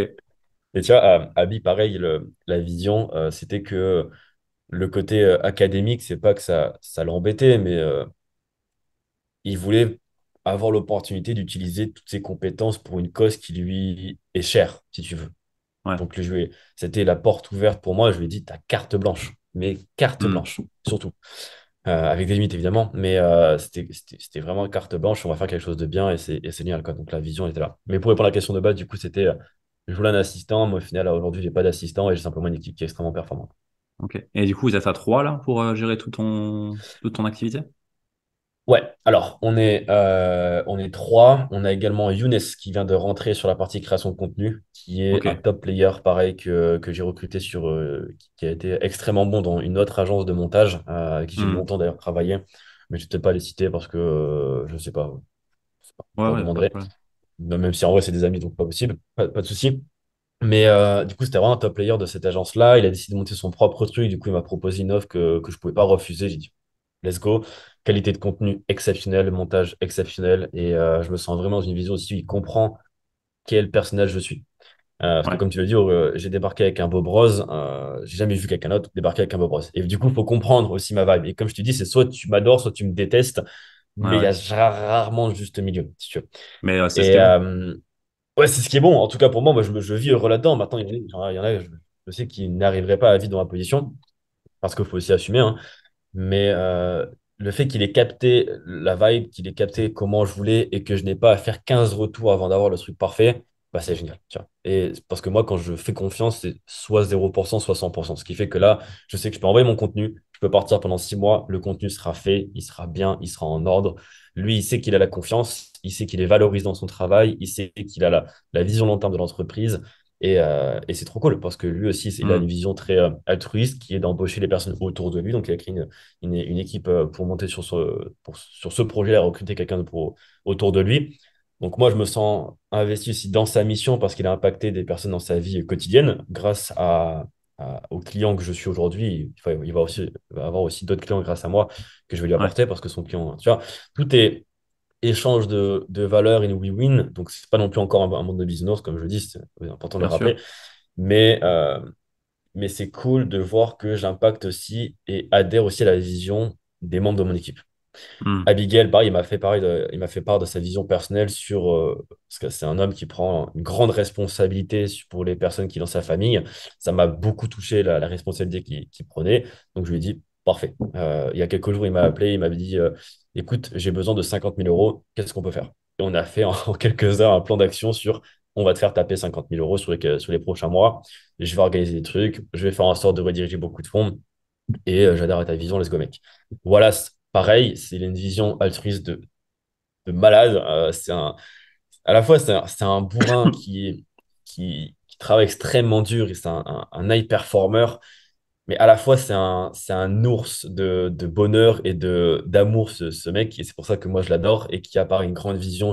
Et tu vois, à Abi, pareil, la vision, c'était que le côté académique, c'est pas que ça l'embêtait, mais il voulait avoir l'opportunité d'utiliser toutes ses compétences pour une cause qui lui est chère, si tu veux. Ouais. Donc, c'était la porte ouverte pour moi. Je lui ai dit, t'as carte blanche, mais carte Hmm. blanche, surtout. Avec des limites, évidemment, mais c'était vraiment carte blanche. On va faire quelque chose de bien et c'est génial, quoi. Donc, la vision était là. Mais pour répondre à la question de base, du coup, c'était je voulais un assistant. Moi, au final, aujourd'hui, j'ai pas d'assistant et j'ai simplement une équipe qui est extrêmement performante. Ok. Et du coup, vous êtes à trois, là, pour gérer toute ton activité? Ouais, alors on est trois. On a également Younes qui vient de rentrer sur la partie création de contenu, qui est un Ok. top player, pareil, que j'ai recruté qui a été extrêmement bon dans une autre agence de montage, avec qui j'ai Hmm. longtemps d'ailleurs travaillé. Mais je ne vais peut-être pas les citer parce que je ne sais pas, Ouais, je leur ouais, pas de demanderai. problème. Même si en vrai c'est des amis, donc pas possible, pas de souci. Mais du coup, c'était vraiment un top player de cette agence-là. Il a décidé de monter son propre truc. Du coup, il m'a proposé une offre que je ne pouvais pas refuser. J'ai dit, let's go. Qualité de contenu exceptionnelle, montage exceptionnel. Et je me sens vraiment dans une vision aussi où il comprend quel personnage je suis. Parce que Ouais. comme tu le dis, j'ai débarqué avec un Bob Rose. J'ai jamais vu quelqu'un d'autre débarquer avec un Bob Rose. Et du coup, il faut comprendre aussi ma vibe. Et comme je te dis, c'est soit tu m'adores, soit tu me détestes. Ouais, Mais il y ouais. a rarement le juste milieu, si tu veux. Mais c'est ce qui Et, est bon. ouais, c'est ce qui est bon. En tout cas, pour moi, je vis heureux là-dedans. Maintenant, il y en a, je sais qu'ils n'arriveraient pas à vivre dans ma position, parce qu'il faut aussi assumer, hein. Mais le fait qu'il ait capté la vibe, qu'il ait capté comment je voulais et que je n'ai pas à faire 15 retours avant d'avoir le truc parfait, bah, c'est génial. Tu vois. Et c'est parce que moi, quand je fais confiance, c'est soit 0%, soit 100%. Ce qui fait que là, je sais que je peux envoyer mon contenu, je peux partir pendant 6 mois, le contenu sera fait, il sera bien, il sera en ordre. Lui, il sait qu'il a la confiance, il sait qu'il est valorisé dans son travail, il sait qu'il a la vision long terme de l'entreprise. Et c'est trop cool parce que lui aussi, il a une Hmm. vision très altruiste qui est d'embaucher les personnes autour de lui. Donc, il a créé une équipe pour monter sur ce projet-là, recruter quelqu'un autour de lui. Donc moi, je me sens investi aussi dans sa mission parce qu'il a impacté des personnes dans sa vie quotidienne grâce aux clients que je suis aujourd'hui. Il va avoir aussi d'autres clients grâce à moi que je vais lui Ouais. apporter parce que son client, tu vois, tout est échange de valeurs in win-win. Donc, c'est pas non plus encore un monde de business, comme je dis, c'est important de le Bien rappeler. sûr. Mais, euh, mais c'est cool de voir que j'impacte aussi et adhère aussi à la vision des membres de mon équipe. Hmm. Abigail, pareil, il m'a fait part de sa vision personnelle parce que c'est un homme qui prend une grande responsabilité pour les personnes qui sont dans sa famille. Ça m'a beaucoup touché la responsabilité qu'il prenait. Donc je lui ai dit, parfait. Il y a quelques jours, il m'a appelé, il m'avait dit, écoute, j'ai besoin de 50 000 euros, qu'est-ce qu'on peut faire? Et on a fait en quelques heures un plan d'action sur on va te faire taper 50 000 € sur les prochains mois. Je vais organiser des trucs, je vais faire en sorte de rediriger beaucoup de fonds et j'adhère à ta vision, let's go, mec. Voilà, pareil, c'est une vision altruiste de malade. À la fois, c'est un bourrin qui travaille extrêmement dur et c'est un high performer. Mais à la fois, c'est un ours de bonheur et d'amour, ce mec. Et c'est pour ça que moi, je l'adore et qui a par une grande vision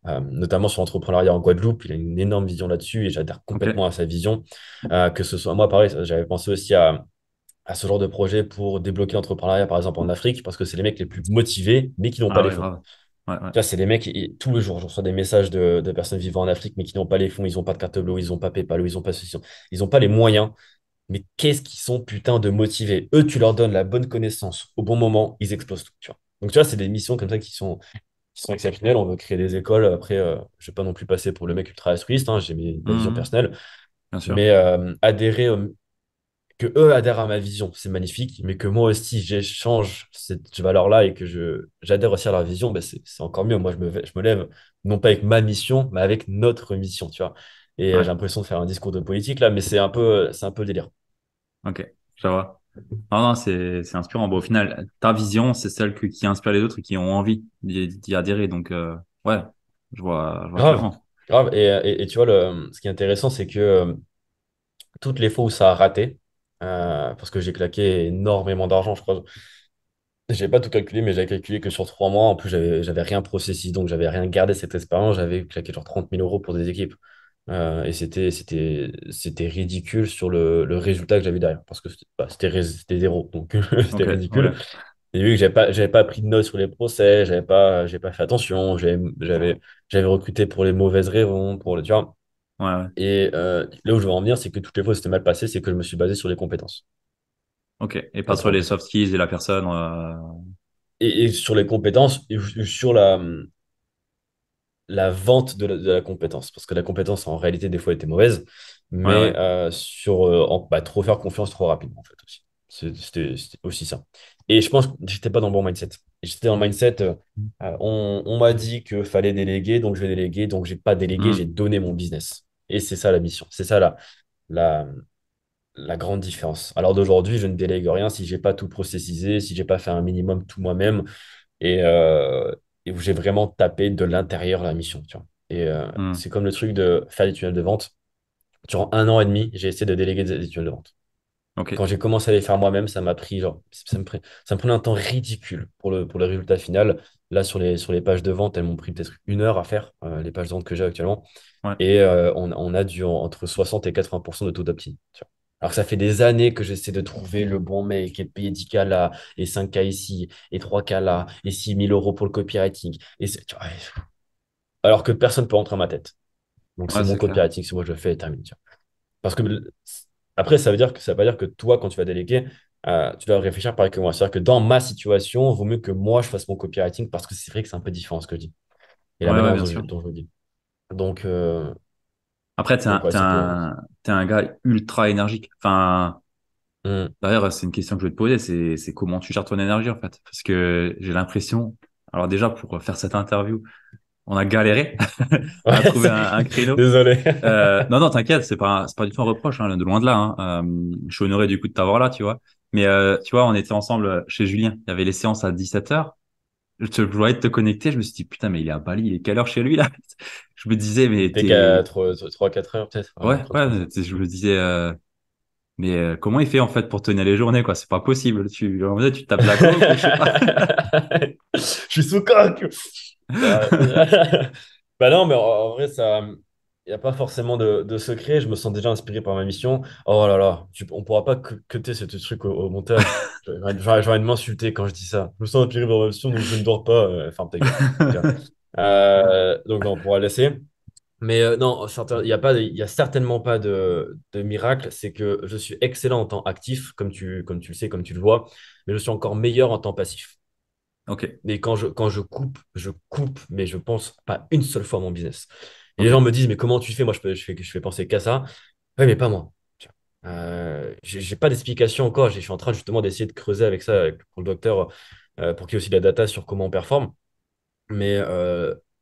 notamment sur l'entrepreneuriat en Guadeloupe. Il a une énorme vision là-dessus et j'adhère Ok. complètement à sa vision. Que ce soit moi, pareil, j'avais pensé aussi à ce genre de projet pour débloquer l'entrepreneuriat, par exemple, en Afrique, parce que c'est les mecs les plus motivés, mais qui n'ont pas Ah les ouais, fonds. grave. Ouais, ouais. Tu vois, c'est les mecs, et tous les jours, je reçois des messages de personnes vivant en Afrique, mais qui n'ont pas les fonds, ils n'ont pas de carte bleue, ils n'ont pas PayPal, ils n'ont pas ceci, ils n'ont pas les moyens. Mais qu'est-ce qu'ils sont putain de motivés. Eux, tu leur donnes la bonne connaissance au bon moment, ils explosent tout. Tu vois. Donc, tu vois, c'est des missions comme ça qui sont exceptionnelles. On veut créer des écoles. Après, je ne vais pas non plus passer pour le mec ultra altruiste. Hein, j'ai ma vision Mhm. personnelle. Bien sûr. Mais que eux adhèrent à ma vision, c'est magnifique. Mais que moi aussi, j'échange cette valeur-là et que j'adhère aussi à leur vision, ben c'est encore mieux. Moi, je me lève non pas avec ma mission, mais avec notre mission. Tu vois. Et j'ai Ouais. l'impression de faire un discours de politique là, mais c'est un peu le délire. Ok. Je vois. Non, non, c'est inspirant. Bon, au final, ta vision, c'est celle qui inspire les autres et qui ont envie d'y adhérer. Donc, ouais, je vois Grave, clairement. grave. Et tu vois, ce qui est intéressant, c'est que toutes les fois où ça a raté, parce que j'ai claqué énormément d'argent, je crois. J'ai pas tout calculé, mais j'avais calculé que sur 3 mois, en plus, j'avais rien processé, donc j'avais rien gardé cette expérience. J'avais claqué genre 30 000 € pour des équipes. Et c'était ridicule sur le résultat que j'avais derrière, parce que c'était zéro, donc c'était Ok, ouais. ridicule. Et vu que j'avais pas pris de notes sur les procès, j'ai pas fait attention, j'avais recruté pour les mauvaises raisons, tu vois. Ouais, ouais. Et là où je veux en venir, c'est que toutes les fois où c'était mal passé, c'est que je me suis basé sur les compétences. Ok. Et À pas ce sur les moment. soft skills et la personne. Et sur les compétences, et sur la vente de la compétence. Parce que la compétence, en réalité, des fois, était mauvaise. Ouais, Mais ouais. trop faire confiance trop rapidement, en fait, aussi. C'était aussi ça. Et je pense que j'étais pas dans le bon mindset. Et j'étais dans le mindset, on m'a dit qu'il fallait déléguer, donc je vais déléguer. Donc, j'ai pas délégué, j'ai Hmm. donné mon business. Et c'est ça la mission. C'est ça la, la grande différence. Alors d'aujourd'hui, je ne délègue rien si j'ai pas tout processisé, si j'ai pas fait un minimum tout moi-même et, euh, et où j'ai vraiment tapé de l'intérieur la mission. Tu vois. Et Hmm. c'est comme le truc de faire des tunnels de vente. Durant 1 an et demi, j'ai essayé de déléguer des tunnels de vente. Ok. Quand j'ai commencé à les faire moi-même, ça m'a pris, genre, ça me prenait un temps ridicule pour le résultat final. Là, sur les pages de vente, elles m'ont pris peut-être 1 heure à faire, les pages de vente que j'ai actuellement. Ouais. Et on a entre 60 et 80% de taux d'opt-in. Tu vois. Alors que ça fait des années que j'essaie de trouver le bon mec et de payer 10K là, et 5K ici, et 3K là, et 6 000 € pour le copywriting. Tu vois, alors que personne ne peut rentrer à ma tête. Donc c'est Ouais, mon c'est clair. copywriting, c'est moi je le fais et termine. Tu vois. Parce que après, ça veut pas dire que toi, quand tu vas déléguer, tu dois réfléchir pareil que moi. C'est-à-dire que dans ma situation, il vaut mieux que moi je fasse mon copywriting parce que c'est vrai que c'est un peu différent ce que je dis. Et la Ouais, ouais, manière bien dont sûr. dont je le dis. Donc, euh, Après, donc ouais, c'était. t'es un gars ultra énergique. Enfin, Hmm. d'ailleurs, c'est une question que je vais te poser, c'est comment tu gères ton énergie, en fait. Parce que j'ai l'impression, alors déjà, pour faire cette interview, on a galéré à Ouais, trouver un créneau. désolé. Non, non, t'inquiète, c'est pas du tout un reproche, hein, de loin de là. Hein. Je suis honoré du coup de t'avoir là, tu vois. Mais tu vois, on était ensemble chez Julien. Il y avait les séances à 17h. Je voyais te connecter. Je me suis dit, putain, mais il est à Bali. Il est quelle heure chez lui, là? Je me disais, Il mais était qu'à t'es... 3-4 heures peut-être. Ouais, Ouais, entre ouais, 3 et 4. je me disais, mais comment il fait en fait pour tenir les journées, quoi? C'est pas possible. Tu tapes la coke ou je sais pas. Je suis sous coque. Ça- Bah non, mais en vrai, il n'y a pas forcément de secret. Je me sens déjà inspiré par ma mission. Oh là là, on pourra pas cutter ce truc au montage. J'aurais envie de m'insulter quand je dis ça. Je me sens inspiré par ma mission, donc je ne dors pas. Ferme ta gueule. Tiens. Donc non, on pourra laisser. Mais non, il y a certainement pas de miracle. C'est que je suis excellent en temps actif, comme tu le sais, comme tu le vois, mais je suis encore meilleur en temps passif. Ok, Mais quand je coupe, mais je pense pas une seule fois à mon business. Et les ok, gens me disent, mais comment tu fais? Moi, je fais penser qu'à ça. Oui, mais pas moi. Tiens. J'ai pas d'explication encore. Je suis en train justement d'essayer de creuser avec ça pour le docteur, pour qu'il y ait aussi de la data sur comment on performe. Mais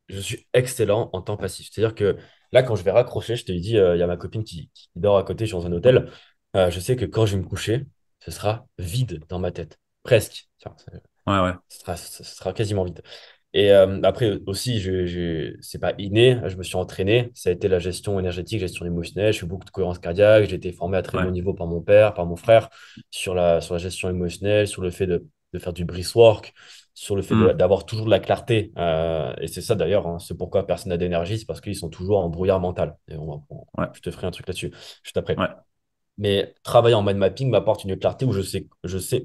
je suis excellent en temps passif. C'est-à-dire que Là, quand je vais raccrocher, je te dis, il y a ma copine qui dort à côté, je suis dans un hôtel. Je sais que quand je vais me coucher, ce sera vide dans ma tête. Presque. Tiens, Ouais, ouais, ce sera quasiment vide. Et après aussi, c'est pas inné, je me suis entraîné. Ça a été la gestion énergétique, gestion émotionnelle. Je fais beaucoup de cohérence cardiaque. J'ai été formé à très ouais. haut niveau par mon père, par mon frère, sur la gestion émotionnelle, sur le fait de faire du breath work, sur le fait Hmm. d'avoir toujours de la clarté. Et c'est ça d'ailleurs, hein, c'est pourquoi personne n'a d'énergie, c'est parce qu'ils sont toujours en brouillard mental. Et Ouais, je te ferai un truc là-dessus juste après. ouais, Mais travailler en mind mapping m'apporte une clarté où je sais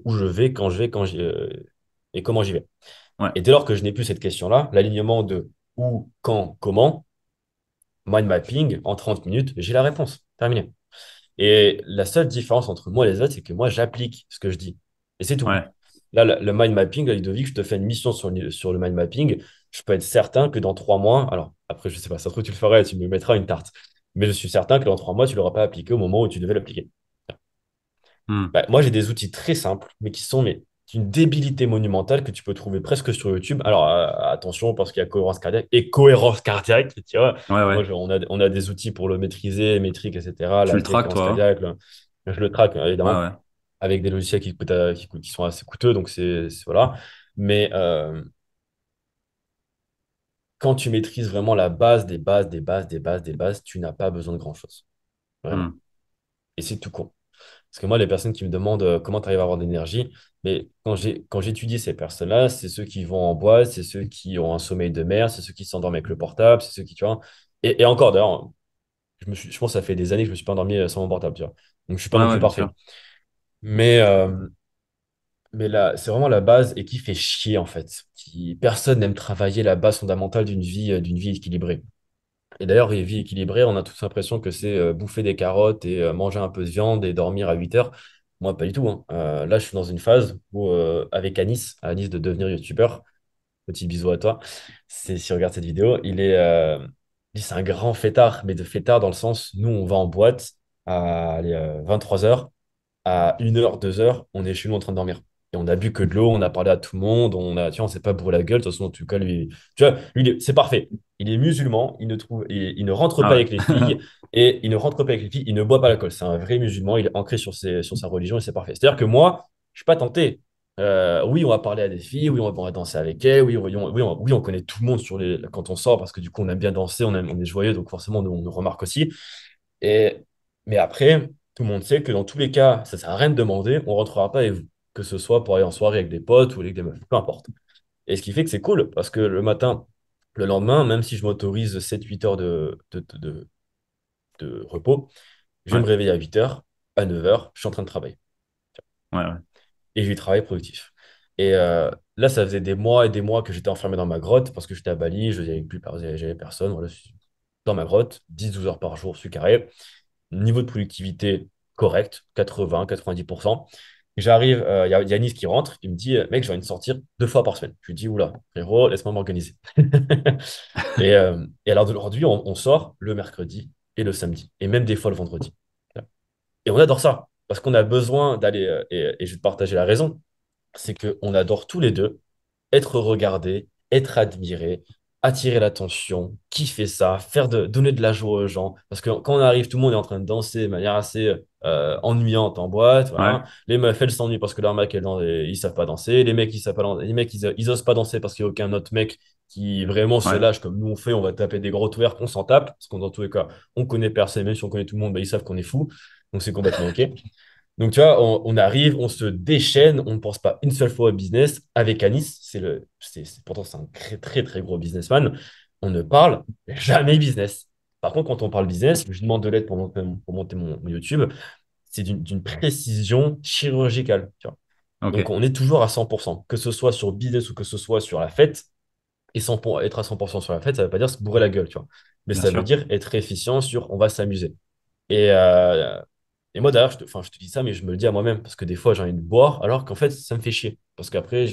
où je vais, quand je vais, et comment j'y vais. ouais, Et dès lors que je n'ai plus cette question-là, l'alignement de où, quand, comment, mind mapping, en 30 minutes, j'ai la réponse. Terminé. Et la seule différence entre moi et les autres, c'est que moi, j'applique ce que je dis. Et c'est tout. ouais. Là, le mind mapping, là, Ludovic, je te fais une mission sur le mind mapping. Je peux être certain que dans 3 mois, alors après, je sais pas, ça se trouve, tu le ferais, tu me mettras une tarte. Mais je suis certain que dans 3 mois, tu ne l'auras pas appliqué au moment où tu devais l'appliquer. Hmm. Bah, moi, j'ai des outils très simples, mais qui sont d'une débilité monumentale que tu peux trouver presque sur YouTube. Alors, attention, parce qu'il y a cohérence cardiaque et cohérence cardiaque, tu vois. Ouais, Moi, ouais. on a des outils pour le maîtriser, métrique, etc. Tu le L'halté, traques, cohérence toi, hein? cardiaque, je le traque, Ouais, évidemment, ouais. avec des logiciels qui sont assez coûteux, donc voilà. Mais quand tu maîtrises vraiment la base des bases, des bases, des bases, des bases, tu n'as pas besoin de grand-chose. Vraiment. Hmm. Et c'est tout con. Parce que moi, les personnes qui me demandent comment tu arrives à avoir de l'énergie, mais quand j'étudie ces personnes-là, c'est ceux qui vont en boîte, c'est ceux qui ont un sommeil de mer, c'est ceux qui s'endorment avec le portable, c'est ceux qui, tu vois. Et encore, d'ailleurs, je pense que ça fait des années que je me suis pas endormi sans mon portable, tu vois. Donc, je suis pas Ouais, non ouais, plus bien parfait. sûr. Mais là, c'est vraiment la base et qui fait chier, en fait. Personne n'aime travailler la base fondamentale d'une vie équilibrée. Et d'ailleurs, une vie équilibrée, on a tous l'impression que c'est bouffer des carottes et manger un peu de viande et dormir à 8 heures. Moi, pas du tout, hein. Là, je suis dans une phase où, avec Anis de devenir youtubeur, petit bisou à toi, si tu regardes cette vidéo, lui, c'est un grand fêtard, mais de fêtard dans le sens, nous, on va en boîte à 23 heures à 1 heure, 2 heures, on est chez nous en train de dormir. Et on a bu que de l'eau, on a parlé à tout le monde, tu vois, on s'est pas bourré la gueule. De toute façon, en tout cas, lui, tu vois, lui, c'est parfait. Il est musulman, il ne rentre pas Ah avec les ouais. filles, et il ne rentre pas avec les filles, il ne boit pas l'alcool. C'est un vrai musulman, il est ancré sur sa religion et c'est parfait. C'est-à-dire que moi, je suis pas tenté. Oui, on va parler à des filles, oui, on va danser avec elles, oui, on connaît tout le monde quand on sort parce que du coup, on aime bien danser, on est joyeux, donc forcément, on nous remarque aussi. Et, mais après, tout le monde sait que dans tous les cas, ça sert à rien de demander, on rentrera pas avec vous. Que ce soit pour aller en soirée avec des potes ou avec des meufs, peu importe. Et ce qui fait que c'est cool, parce que le matin, le lendemain, même si je m'autorise 7 8 heures de repos, je vais Ouais, me réveiller à 8 heures, à 9 heures, je suis en train de travailler. ouais, ouais. Et je vais travailler productif. Et là, ça faisait des mois et des mois que j'étais enfermé dans ma grotte parce que j'étais à Bali, je n'avais plus j'avais personne. Voilà, je suis dans ma grotte, 10 12 heures par jour, je suis carré. Niveau de productivité correct, 80 90%. J'arrive, il y a Yanis qui rentre, il me dit, mec, j'ai envie de sortir 2 fois par semaine. Je lui dis, oula, frérot, laisse-moi m'organiser. Et alors aujourd'hui, on sort le mercredi et le samedi, et même des fois le vendredi. Et on adore ça, parce qu'on a besoin d'aller, et je vais te partager la raison, c'est qu'on adore tous les deux être regardé, être admiré, attirer l'attention, kiffer ça, donner de la joie aux gens. Parce que quand on arrive, tout le monde est en train de danser de manière assez ennuyante en boîte. Ouais, Voilà. Les meufs, elles s'ennuient parce que leurs mecs, ils savent pas danser. Les mecs, ils savent pas danser. Les mecs, ils osent pas danser parce qu'il n'y a aucun autre mec qui vraiment se ouais, lâche comme nous on fait. On va taper des gros twerks, on s'en tape. Parce qu'on, dans tous les cas, on connaît personne. Même si on connaît tout le monde, bah, ils savent qu'on est fou. Donc c'est complètement OK. Donc, tu vois, on arrive, on se déchaîne, on ne pense pas une seule fois au business. Avec Anis, pourtant, c'est un très, très, très gros businessman. On ne parle jamais business. Par contre, quand on parle business, je demande de l'aide pour monter mon YouTube. C'est d'une précision chirurgicale. Tu vois. Donc, ok, on est toujours à 100%, que ce soit sur le business ou que ce soit sur la fête. Et être à 100% sur la fête, ça ne veut pas dire se bourrer la gueule, tu vois. Mais bien ça veut sûr. dire être efficient sur on va s'amuser. Et moi, d'ailleurs, enfin, je te dis ça, mais je me le dis à moi-même, parce que des fois, j'ai envie de boire, alors qu'en fait, ça me fait chier. Parce qu'après,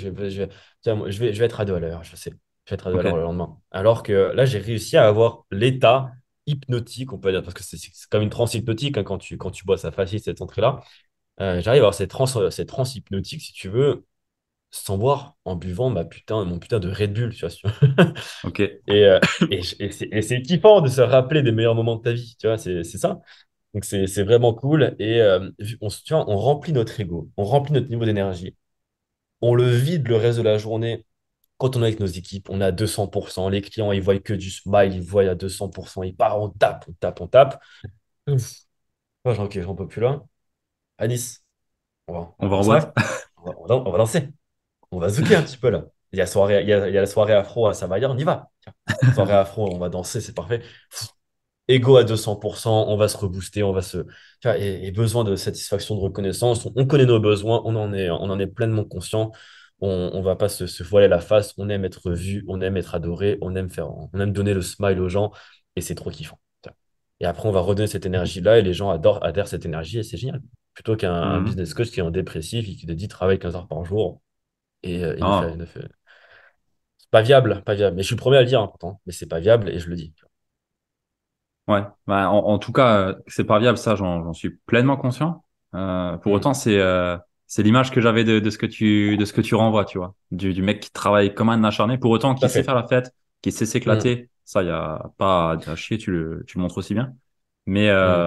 tiens, moi, je vais être à 2 à l'heure, je sais. Je vais être à deux à Ok, l'heure le lendemain. Alors que là, j'ai réussi à avoir l'état hypnotique, on peut dire, parce que c'est comme une transe hypnotique, hein, quand tu bois, ça facilite cette entrée-là. J'arrive à avoir cette transe hypnotique, si tu veux, sans boire, en buvant mon putain de Red Bull, tu vois. Ok. Et c'est kiffant de se rappeler des meilleurs moments de ta vie, tu vois, c'est ça. Donc c'est vraiment cool. Et tu vois, on remplit notre ego, on remplit notre niveau d'énergie, on le vide le reste de la journée. Quand on est avec nos équipes, on est à 200%. Les clients, ils voient que du smile, ils voient à 200%. Ils partent, on tape, on tape, on tape. Ouf. Moi, ok, j'en peux plus là. Anis, On on va va en se mettre. boîte? On va danser. On va zouker un petit peu là. Il y a la soirée afro à Savaillard, on y va. Tiens. Soirée afro, on va danser, c'est parfait. Ego à 200%, on va se rebooster, on va se. Tu vois, et besoin de satisfaction, de reconnaissance. On connaît nos besoins, on en est pleinement conscient. On va pas se voiler la face. On aime être vu, on aime être adoré, on aime donner le smile aux gens et c'est trop kiffant. Tu vois. Et après, on va redonner cette énergie-là et les gens adhèrent cette énergie et c'est génial. Plutôt qu'un Mhm. business coach qui est en dépressif et qui te dit travaille 15 heures par jour et Non, c'est pas viable, pas viable. Mais je suis le premier à le dire, hein, pourtant, mais c'est pas viable et je le dis. ouais. Bah, en tout cas, c'est pas viable, ça, j'en suis pleinement conscient. Pour Hmm. autant, c'est l'image que j'avais de ce que tu renvoies, tu vois. Du mec qui travaille comme un acharné, pour autant, Tout qui à sait fait. faire la fête, qui sait Hmm. s'éclater. Ça, il y a pas à chier, tu le montres aussi bien. Hmm.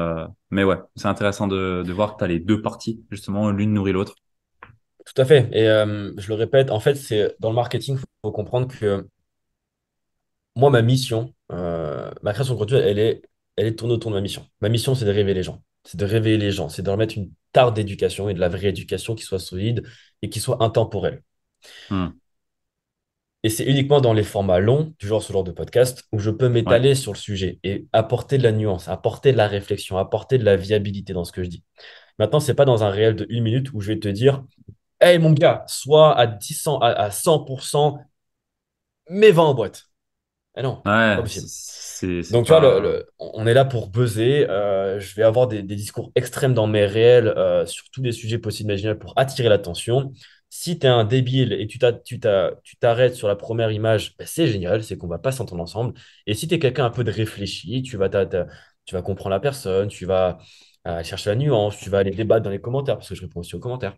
Mais ouais, c'est intéressant de voir que tu as les deux parties, justement, l'une nourrit l'autre. Tout à fait. Et je le répète, en fait, c'est dans le marketing, il faut comprendre que moi, ma mission, ma création de contenu, elle est tournée autour de ma mission. Ma mission, c'est de révéler les gens. C'est de réveiller les gens. C'est de leur mettre une tare d'éducation et de la vraie éducation qui soit solide et qui soit intemporelle. Hmm. Et c'est uniquement dans les formats longs, du genre ce genre de podcast, où je peux Ouais, m'étaler sur le sujet et apporter de la nuance, apporter de la réflexion, apporter de la viabilité dans ce que je dis. Maintenant, c'est pas dans un réel de 1 minute où je vais te dire, hey mon gars, soit à 10, à 100%, mais va en boîte. Eh non, pas ouais, possible. c'est Donc, tu vois, pas. on est là pour buzzer. Je vais avoir des discours extrêmes dans mes réels sur tous les sujets possibles et imaginables pour attirer l'attention. Si tu es un débile et tu t'arrêtes sur la première image, ben, c'est génial, c'est qu'on va pas s'entendre ensemble. Et si tu es quelqu'un un peu de réfléchi, tu vas comprendre la personne, tu vas chercher la nuance, tu vas aller débattre dans les commentaires, parce que je réponds aussi aux commentaires.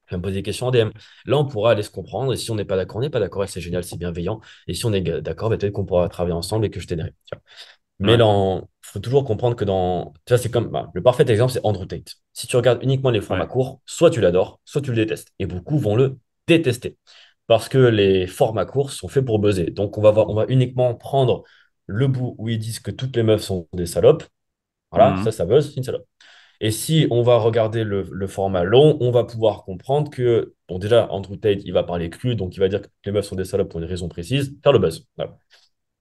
Tu vas me poser des questions en DM. Là, on pourra aller se comprendre. Et si on n'est pas d'accord, on n'est pas d'accord. Et c'est génial, c'est bienveillant. Et si on est d'accord, ben, peut-être qu'on pourra travailler ensemble et que je t'aiderai. Tu vois. Mais Ouais, il faut toujours comprendre que tu vois, c'est comme le parfait exemple, c'est Andrew Tate. Si tu regardes uniquement les formats ouais. courts, soit tu l'adores, soit tu le détestes. Et beaucoup vont le détester parce que les formats courts sont faits pour buzzer. Donc on va uniquement prendre le bout où ils disent que toutes les meufs sont des salopes. Voilà, Mhm. ça buzz, c'est une salope. Et si on va regarder le format long, on va pouvoir comprendre que, bon, déjà, Andrew Tate, il va parler cru, donc il va dire que les meufs sont des salopes pour une raison précise, faire le buzz. Voilà.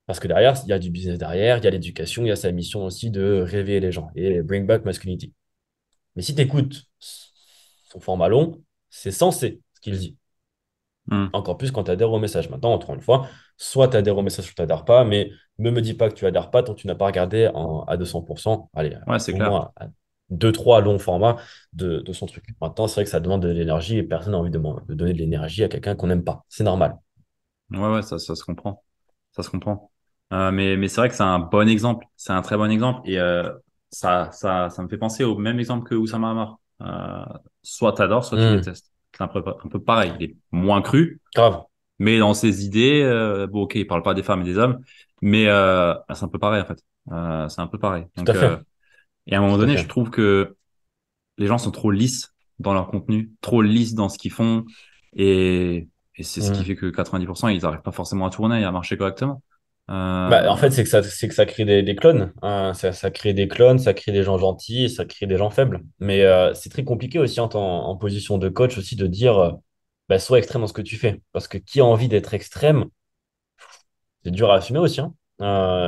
Parce que derrière, il y a du business derrière, il y a l'éducation, il y a sa mission aussi de réveiller les gens et bring back masculinity. Mais si tu écoutes son format long, c'est censé ce qu'il dit. Mhm. Encore plus quand tu adhères au message. Maintenant, encore une fois, soit tu adhères au message, soit tu n'adhères pas, mais ne me dis pas que tu adhères pas tant que tu n'as pas regardé à 200%. Allez, Ouais, c'est au clair. moins à 2, 3 longs formats de son truc. Maintenant, c'est vrai que ça demande de l'énergie et personne n'a envie de donner de l'énergie à quelqu'un qu'on n'aime pas. C'est normal. Ouais, ouais, ça se comprend. Ça se comprend. Mais c'est vrai que c'est un bon exemple. C'est un très bon exemple. Et ça me fait penser au même exemple que Oussama Hamar. Soit t'adores, soit tu Hmm, détestes. C'est un peu pareil. Il est moins cru, grave. mais dans ses idées, bon, ok, il parle pas des femmes et des hommes, mais c'est un peu pareil, en fait. C'est un peu pareil. Tout à Donc, fait. et à un moment Tout à donné, je fait. trouve que les gens sont trop lisses dans leur contenu, trop lisses dans ce qu'ils font. Et, et c'est ce qui Hmm. fait que 90%, ils n'arrivent pas forcément à tourner et à marcher correctement. Bah, en Euh, fait, c'est que ça crée des clones, hein. Ça crée des clones, ça crée des gens gentils, et ça crée des gens faibles. Mais c'est très compliqué aussi en position de coach aussi de dire bah, sois extrême dans ce que tu fais. Parce que qui a envie d'être extrême, c'est dur à assumer aussi, hein.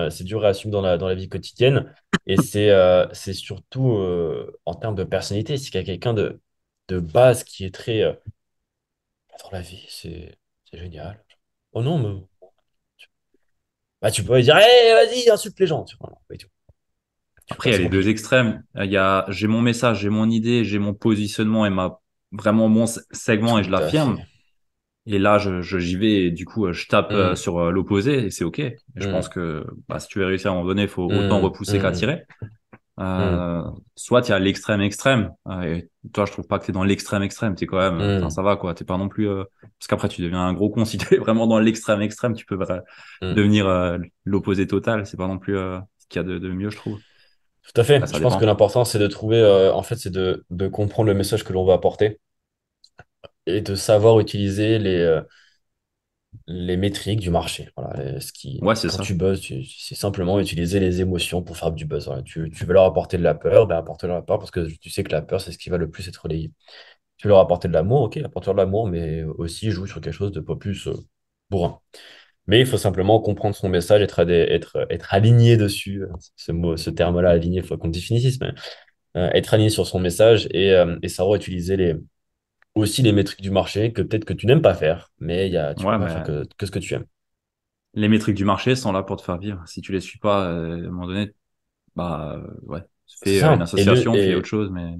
C'est dur à assumer dans la vie quotidienne. Et c'est surtout en termes de personnalité. Si quelqu'un de base qui est très dans la vie, c'est génial. Oh non, mais bah, tu peux dire, hé, vas-y, insulte les gens. Tu vois, non, pas du tout. Après, il y C'est a les deux compliqué. extrêmes. J'ai mon message, j'ai mon idée, j'ai mon positionnement et vraiment mon segment et je Tout à l'affirme. fait. Et là, j'y vais et du coup, je tape Hum, sur l'opposé et c'est OK. Et je pense hum, que bah, si tu veux réussir à un moment donné, il faut autant hum, repousser hum, hum. qu'attirer. Hmm. Soit tu es à l'extrême extrême. Et toi, je trouve pas que tu es dans l'extrême extrême. Tu es quand même, enfin, Hmm. ça va, quoi. T'es pas non plus, parce qu'après, tu deviens un gros con. Si tu es vraiment dans l'extrême extrême, tu peux Hmm. devenir l'opposé total. C'est pas non plus ce qu'il y a de mieux, je trouve. Tout à Là, fait. ça Je pense que dépend. l'important, c'est de trouver, en fait, c'est de comprendre le message que l'on veut apporter et de savoir utiliser les métriques du marché. Voilà, Ouais, c'est quand ça. tu buzzes, c'est simplement utiliser les émotions pour faire du buzz. Voilà, tu veux leur apporter de la peur, ben apporte-leur la peur parce que tu sais que la peur, c'est ce qui va le plus être relayé. Tu veux leur apporter de l'amour, ok, apporte-leur de l'amour, mais aussi joue sur quelque chose de pas plus bourrin. Mais il faut simplement comprendre son message, être aligné dessus. Ce mot, ce terme-là, aligné, il faut qu'on le définisse, mais être aligné sur son message et savoir utiliser aussi les métriques du marché que peut-être que tu n'aimes pas faire, mais tu peux Ouais, pas faire mais que ce que tu aimes. les métriques du marché sont là pour te faire vivre. Si tu les suis pas, à un moment donné, bah, ouais, C'est fais une ça. association, fais autre chose, mais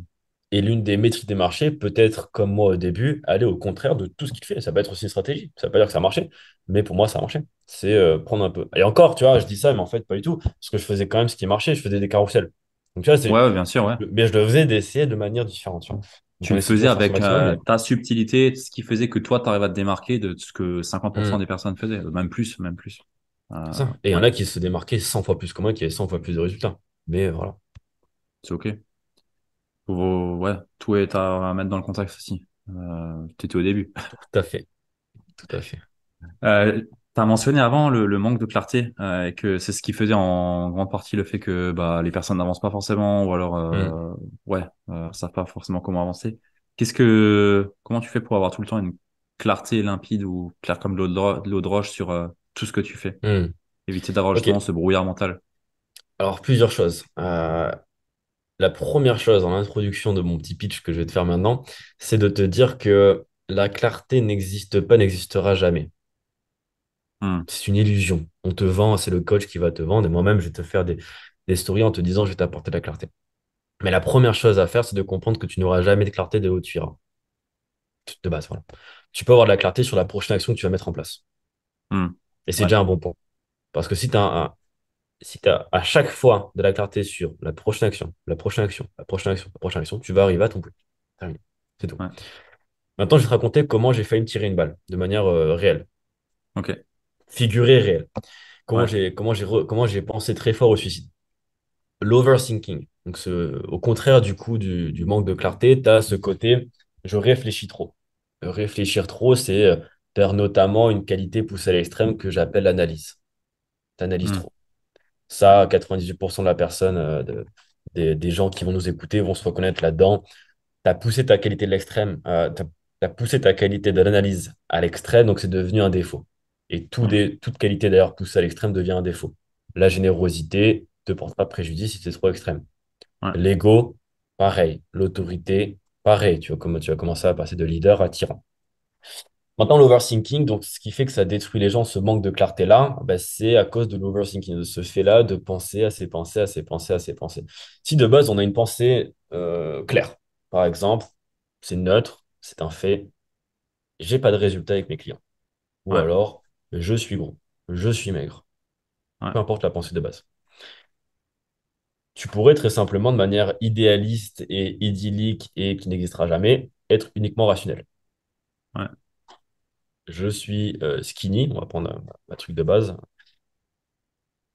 Et l'une des métriques des marchés peut être, comme moi au début, aller au contraire de tout ce qu'il fait. Ça peut être aussi une stratégie. Ça veut pas dire que ça a marché, mais pour moi, ça a marché. C'est prendre un peu. Et encore, tu vois, je dis ça, mais en fait, pas du tout. Parce que je faisais quand même ce qui marchait. Je faisais des carrousels. Donc, tu vois, ouais, ouais, bien sûr, ouais. mais je le faisais d'essayer de manière différente. Tu vois. Donc, Tu on le essaie faisais toujours de faire son avec maximum, mais. ta subtilité, ce qui faisait que toi, tu arrives à te démarquer de ce que 50% Hmm, des personnes faisaient, même plus, même plus. c'est ça. Et il y Ouais, en a qui se démarquaient 100 fois plus que moi, qui avaient 100 fois plus de résultats. Mais voilà. c'est OK. Ouais, tout est à mettre dans le contexte aussi. T'étais au début. Tout à fait. Tout à fait. Tu as mentionné avant le manque de clarté et que c'est ce qui faisait en grande partie le fait que bah, les personnes n'avancent pas forcément ou alors Hmm, ouais, savent pas forcément comment avancer. Comment tu fais pour avoir tout le temps une clarté limpide ou claire comme de l'eau de roche sur tout ce que tu fais? hmm. Éviter d'avoir Ok. justement ce brouillard mental. Alors, plusieurs choses. La première chose en introduction de mon petit pitch que je vais te faire maintenant, c'est de te dire que la clarté n'existe pas, n'existera jamais. Hmm. C'est une illusion. On te vend, c'est le coach qui va te vendre, et moi-même, je vais te faire des stories en te disant, je vais t'apporter de la clarté. Mais la première chose à faire, c'est de comprendre que tu n'auras jamais de clarté de où tu iras. De base, voilà. Tu peux avoir de la clarté sur la prochaine action que tu vas mettre en place. Hmm. Et c'est Ouais, déjà un bon point. Parce que si tu as à chaque fois de la clarté sur la prochaine action, la prochaine action, la prochaine action, la prochaine action, tu vas arriver à ton but. Terminé. C'est tout. ouais, Maintenant, je vais te raconter comment j'ai failli me tirer une balle de manière réelle, ok, figurée réelle. ouais, Comment j'ai pensé très fort au suicide. L'overthinking. Donc, au contraire du coup du manque de clarté, tu as ce côté je réfléchis trop. Réfléchir trop, c'est d'ailleurs notamment une qualité poussée à l'extrême que j'appelle l'analyse. Tu analyses Hmm. trop. Ça, 98% de la personne, des gens qui vont nous écouter vont se reconnaître là-dedans. Tu as poussé ta qualité de l'extrême, tu as poussé ta qualité de l'analyse à l'extrême, donc c'est devenu un défaut. Et Hmm. toute qualité d'ailleurs poussée à l'extrême devient un défaut. La générosité ne te porte pas préjudice si c'est trop extrême. Ouais, L'ego, pareil. L'autorité, pareil. Tu vas commencer à passer de leader à tyran. Maintenant, l'overthinking, donc ce qui fait que ça détruit les gens, ce manque de clarté-là, ben, c'est à cause de l'overthinking, de ce fait-là de penser à ses pensées, à ses pensées, à ses pensées. Si de base, on a une pensée claire, par exemple, c'est neutre, c'est un fait, j'ai pas de résultat avec mes clients. Ou ouais, alors, je suis gros, je suis maigre, ouais, peu importe la pensée de base. Tu pourrais très simplement, de manière idéaliste et idyllique et qui n'existera jamais, être uniquement rationnel. ouais, Je suis skinny, on va prendre un truc de base,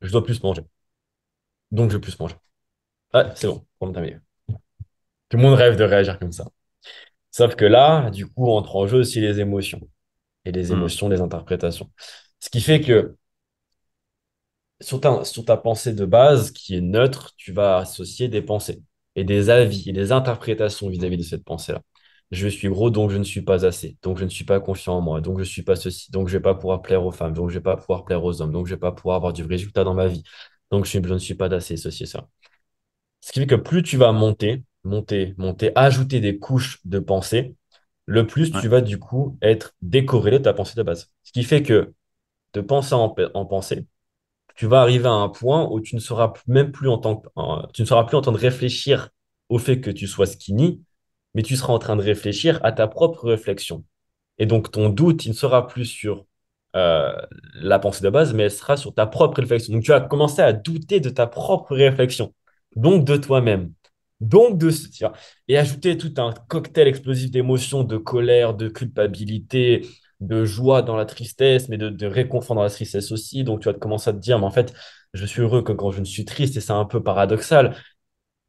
je dois plus manger. Donc, je vais plus manger. Ah, c'est bon, on terminé. Tout le monde rêve de réagir comme ça. Sauf que là, du coup, entre en jeu aussi les émotions. Et les hmm. émotions, les interprétations. Ce qui fait que sur ta pensée de base, qui est neutre, tu vas associer des pensées et des avis et des interprétations vis-à-vis de cette pensée-là. Je suis gros, donc je ne suis pas assez. Donc je ne suis pas confiant en moi. Donc je ne suis pas ceci. Donc je ne vais pas pouvoir plaire aux femmes. Donc je ne vais pas pouvoir plaire aux hommes. Donc je ne vais pas pouvoir avoir du résultat dans ma vie. Donc je ne suis pas d'assez, ceci et ça. Ce qui fait que plus tu vas monter, ajouter des couches de pensée, le plus Ouais, tu vas du coup être décorrélé de ta pensée de base. Ce qui fait que de penser en pensée, tu vas arriver à un point où tu ne seras même plus tu ne seras plus en train de réfléchir au fait que tu sois skinny, mais tu seras en train de réfléchir à ta propre réflexion. Et donc ton doute, il ne sera plus sur euh, la pensée de base, mais elle sera sur ta propre réflexion. Donc tu vas commencer à douter de ta propre réflexion. donc de toi-même, donc de ce tir. Et ajouter tout un cocktail explosif d'émotions, de colère, de culpabilité, de joie dans la tristesse, mais de réconfort dans la tristesse aussi. Donc tu vas te commencer à te dire, mais en fait, je suis heureux que quand je ne suis triste, et c'est un peu paradoxal.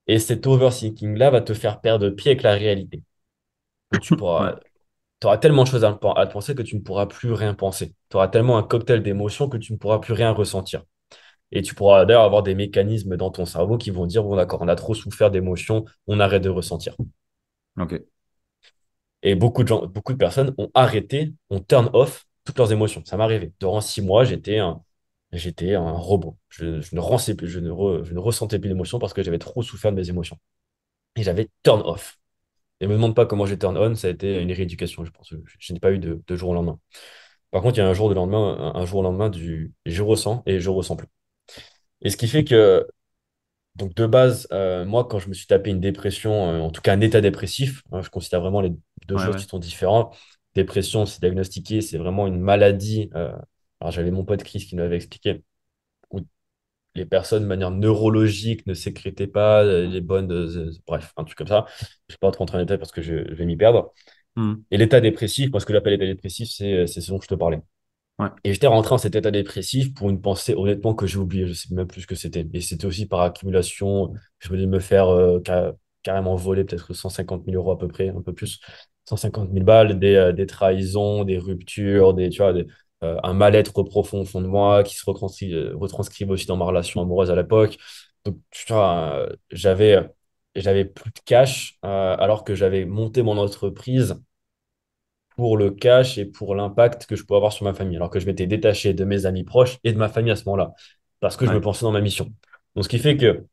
Et cet overthinking-là va te faire perdre pied avec la réalité. Donc tu Ouais, pourras, auras tellement de choses à penser que tu ne pourras plus rien penser. Tu auras tellement un cocktail d'émotions que tu ne pourras plus rien ressentir. Et tu pourras d'ailleurs avoir des mécanismes dans ton cerveau qui vont dire, bon d'accord, on a trop souffert d'émotions, on arrête de ressentir. ok. Et beaucoup de gens, beaucoup de personnes ont arrêté, ont turn off toutes leurs émotions. Ça m'est arrivé. Durant 6 mois, j'étais un robot. Je ne ressentais plus, je ne ressentais plus d'émotions parce que j'avais trop souffert de mes émotions. Et j'avais turn off. Et ne me demande pas comment j'ai turn on, ça a été une rééducation, je pense. Je n'ai pas eu de jour au lendemain. Par contre, il y a un jour, un jour au lendemain je ressens et je ressens plus. Et ce qui fait que, donc de base, moi, quand je me suis tapé une dépression, en tout cas un état dépressif, hein, je considère vraiment les deux Ouais, choses ouais. qui sont différentes. Dépression, c'est diagnostiqué, c'est vraiment une maladie. Alors j'avais mon pote Chris qui nous avait expliqué où les personnes de manière neurologique ne sécrétaient pas les bonnes, bref, un truc comme ça. Je ne vais pas rentrer en détail parce que je vais m'y perdre. Hmm. Et l'état dépressif, moi, ce que j'appelle l'état dépressif, c'est ce dont je te parlais. Ouais, Et j'étais rentré dans cet état dépressif pour une pensée, honnêtement, que j'ai oublié. Je sais même plus ce que c'était. Et c'était aussi par accumulation. Je voulais me faire carrément voler peut-être 150 000 € à peu près, un peu plus. 150 000 balles, des trahisons, des ruptures, tu vois, un mal-être profond au fond de moi qui se retranscrivent aussi dans ma relation amoureuse à l'époque. Donc, tu vois, j'avais plus de cash alors que j'avais monté mon entreprise pour le cash et pour l'impact que je peux avoir sur ma famille, alors que je m'étais détaché de mes amis proches et de ma famille à ce moment-là, parce que je me ouais. pensais dans ma mission. Donc, ce qui fait que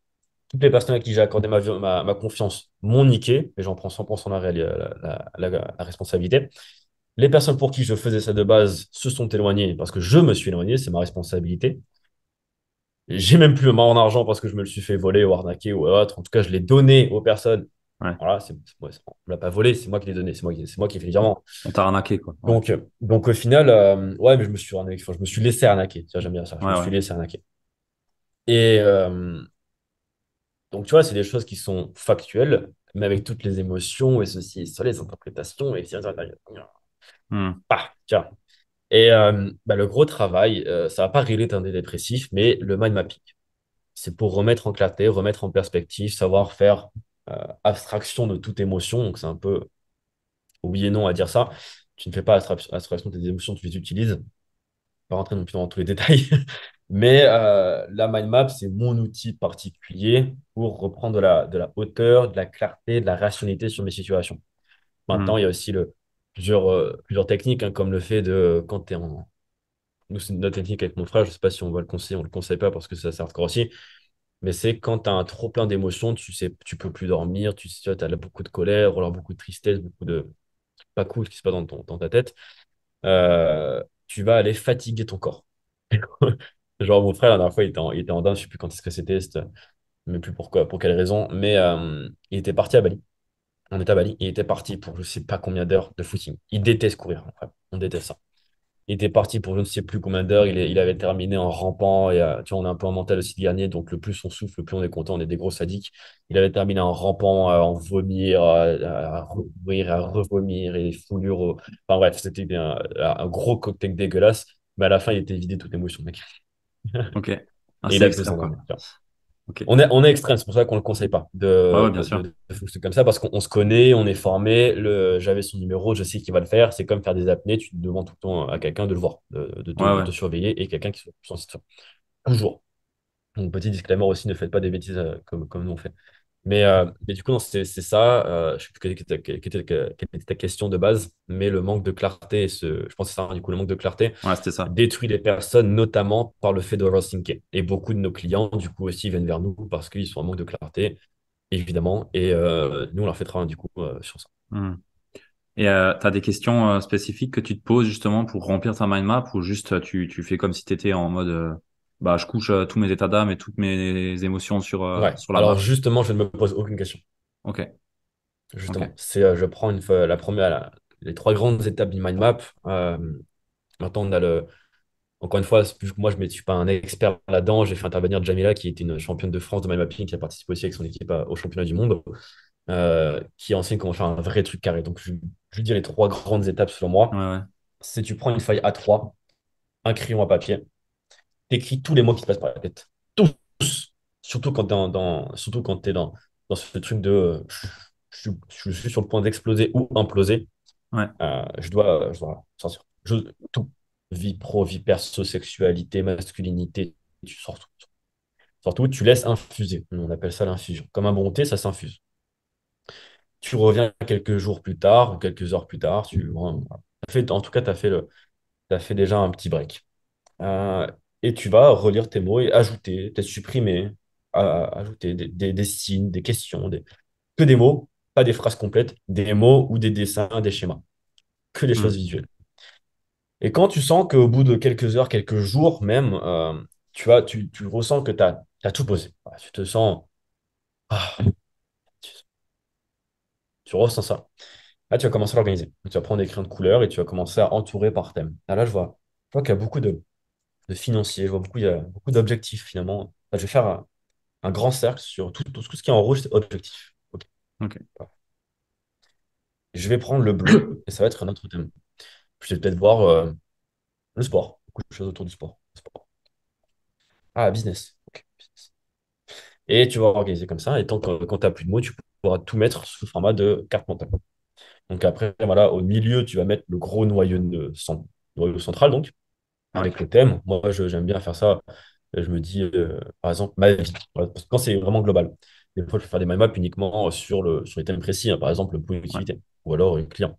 toutes les personnes à qui j'ai accordé ma confiance m'ont niqué, et j'en prends 100% la responsabilité. Les personnes pour qui je faisais ça de base se sont éloignées parce que je me suis éloigné, c'est ma responsabilité. J'ai même plus mon argent parce que je me le suis fait voler ou arnaquer ou autre. En tout cas, je l'ai donné aux personnes. Ouais. Voilà, on ne l'a pas volé, c'est moi qui l'ai donné, c'est moi qui ai fait le virement. On t'a arnaqué, quoi. Ouais, Donc au final, ouais, mais je me suis enfin, je me suis laissé arnaquer. Tiens, j'aime bien ça. Je me ouais, suis ouais. laissé arnaquer. Et donc, tu vois, c'est des choses qui sont factuelles, mais avec toutes les émotions et ceci, et ça, les interprétations, et Hmm. tiens. Et bah, le gros travail, ça va pas régler ton dépressif, mais le mind mapping. C'est pour remettre en clarté, remettre en perspective, savoir faire abstraction de toute émotion. Donc, c'est un peu oui et non à dire ça. Tu ne fais pas abstraction de tes émotions, tu les utilises. Pas rentrer non plus dans tous les détails. Mais la mind map, c'est mon outil particulier pour reprendre de la hauteur, de la clarté, de la rationalité sur mes situations. Maintenant, Hmm. il y a aussi plusieurs techniques, hein, comme le fait de, quand tu es en... Nous, c'est notre technique avec mon frère, je ne sais pas si on va le conseiller, on ne le conseille pas parce que ça sert encore aussi, mais c'est quand tu as un trop plein d'émotions, tu sais, tu peux plus dormir, tu as beaucoup de colère, ou alors beaucoup de tristesse, beaucoup de pas cool qui se passe dans ta tête, tu vas aller fatiguer ton corps. Genre, mon frère, la dernière fois, il était en Inde, je sais plus quand est-ce que c'était, mais plus pourquoi, pour quelle raison, mais il était parti à Bali. On était à Bali, il était parti pour je sais pas combien d'heures de footing. Il déteste courir, mon frère. On déteste ça. Il était parti pour je ne sais plus combien d'heures, il avait terminé en rampant, et tu vois, on a un peu un mental aussi de gagner, donc le plus on souffle, le plus on est content, on est des gros sadiques. Il avait terminé en rampant, en vomir, à revomir, à revomir, et des foulures. Enfin bref, c'était un gros cocktail dégueulasse, mais à la fin, il était vidé toute émotion, mec. Ok. Ah, Et il c'est a pu extrême, quoi. s'endormir. Ok. On est extrême, c'est pour ça qu'on ne le conseille pas Ouais, ouais, bien sûr. de fonctionner comme ça, parce qu'on se connaît, on est formé, j'avais son numéro, je sais qu'il va le faire. C'est comme faire des apnées, tu demandes tout le temps à quelqu'un de le voir, Ouais, de ouais. te surveiller et quelqu'un qui soit censé te faire. Toujours. Donc, petit disclaimer aussi, ne faites pas des bêtises comme nous on fait. Mais du coup, non, c'est ça. Je ne sais plus quelle était ta question de base, mais le manque de clarté, je pense que c'est ça, du coup, le manque de clarté Ouais, c'était ça. détruit les personnes, notamment par le fait d'overthinker. Et beaucoup de nos clients, du coup, aussi viennent vers nous parce qu'ils sont en manque de clarté, évidemment. Et nous, on leur fait travailler, du coup, sur ça. Hmm. Et tu as des questions spécifiques que tu te poses justement pour remplir ta mind map ou juste tu fais comme si tu étais en mode bah, je couche tous mes états d'âme et toutes mes émotions Ouais. sur la Alors, map. justement, je ne me pose aucune question. Ok, Justement, ok. je prends une fois, la première, les trois grandes étapes du mind map. Maintenant, on a Encore une fois, vu que moi, je ne suis pas un expert là-dedans. J'ai fait intervenir Jamila, qui était une championne de France de mind mapping, qui a participé aussi avec son équipe au championnat du monde, qui enseigne comment faire un vrai truc carré. Donc, je lui dis les trois grandes étapes selon Ouais, moi. ouais. C'est tu prends une feuille A3, un crayon à papier, tu écris tous les mots qui te passent par la tête. Tous. Surtout quand tu es surtout quand t'es dans ce truc de je suis sur le point d'exploser ou imploser. Ouais. Je dois sortir. Tout. Vie pro, vie perso, sexualité, masculinité, tu sors tout. Surtout, tu laisses infuser. On appelle ça l'infusion. Comme un bon thé, ça s'infuse. Tu reviens quelques jours plus tard ou quelques heures plus tard. En tout cas, t'as fait déjà un petit break. Et tu vas relire tes mots et ajouter, peut-être supprimer, ajouter des signes, des questions, que des mots, pas des phrases complètes, des mots ou des dessins, des schémas, que des Hmm. choses visuelles. Et quand tu sens qu'au bout de quelques heures, quelques jours même, tu ressens que tu as tout posé. Voilà, tu te sens, ah, tu, tu ressens ça. Là, tu vas commencer à l'organiser. Tu vas prendre des crayons de couleur et tu vas commencer à entourer par thème. Là, je vois qu'il y a beaucoup de financiers, je vois beaucoup, il y a beaucoup d'objectifs finalement. Là, je vais faire un grand cercle sur tout ce qui est en rouge, c'est objectif. Ok. Ok. Je vais prendre le bleu et ça va être un autre thème. Je vais peut-être voir le sport, beaucoup de choses autour du sport. Sport. Ah, business. Ok, business. Et tu vas organiser comme ça. Et tant que quand tu n'as plus de mots, tu pourras tout mettre sous format de carte mentale. Donc après, voilà, au milieu, tu vas mettre le gros noyau central, donc, Ouais. avec le thème. Moi, j'aime bien faire ça. Je me dis, par exemple, ma vie. Voilà, parce que quand c'est vraiment global. Des fois, je peux faire des mind maps uniquement sur les thèmes précis, hein, par exemple, le Ouais. productivité ou alors client.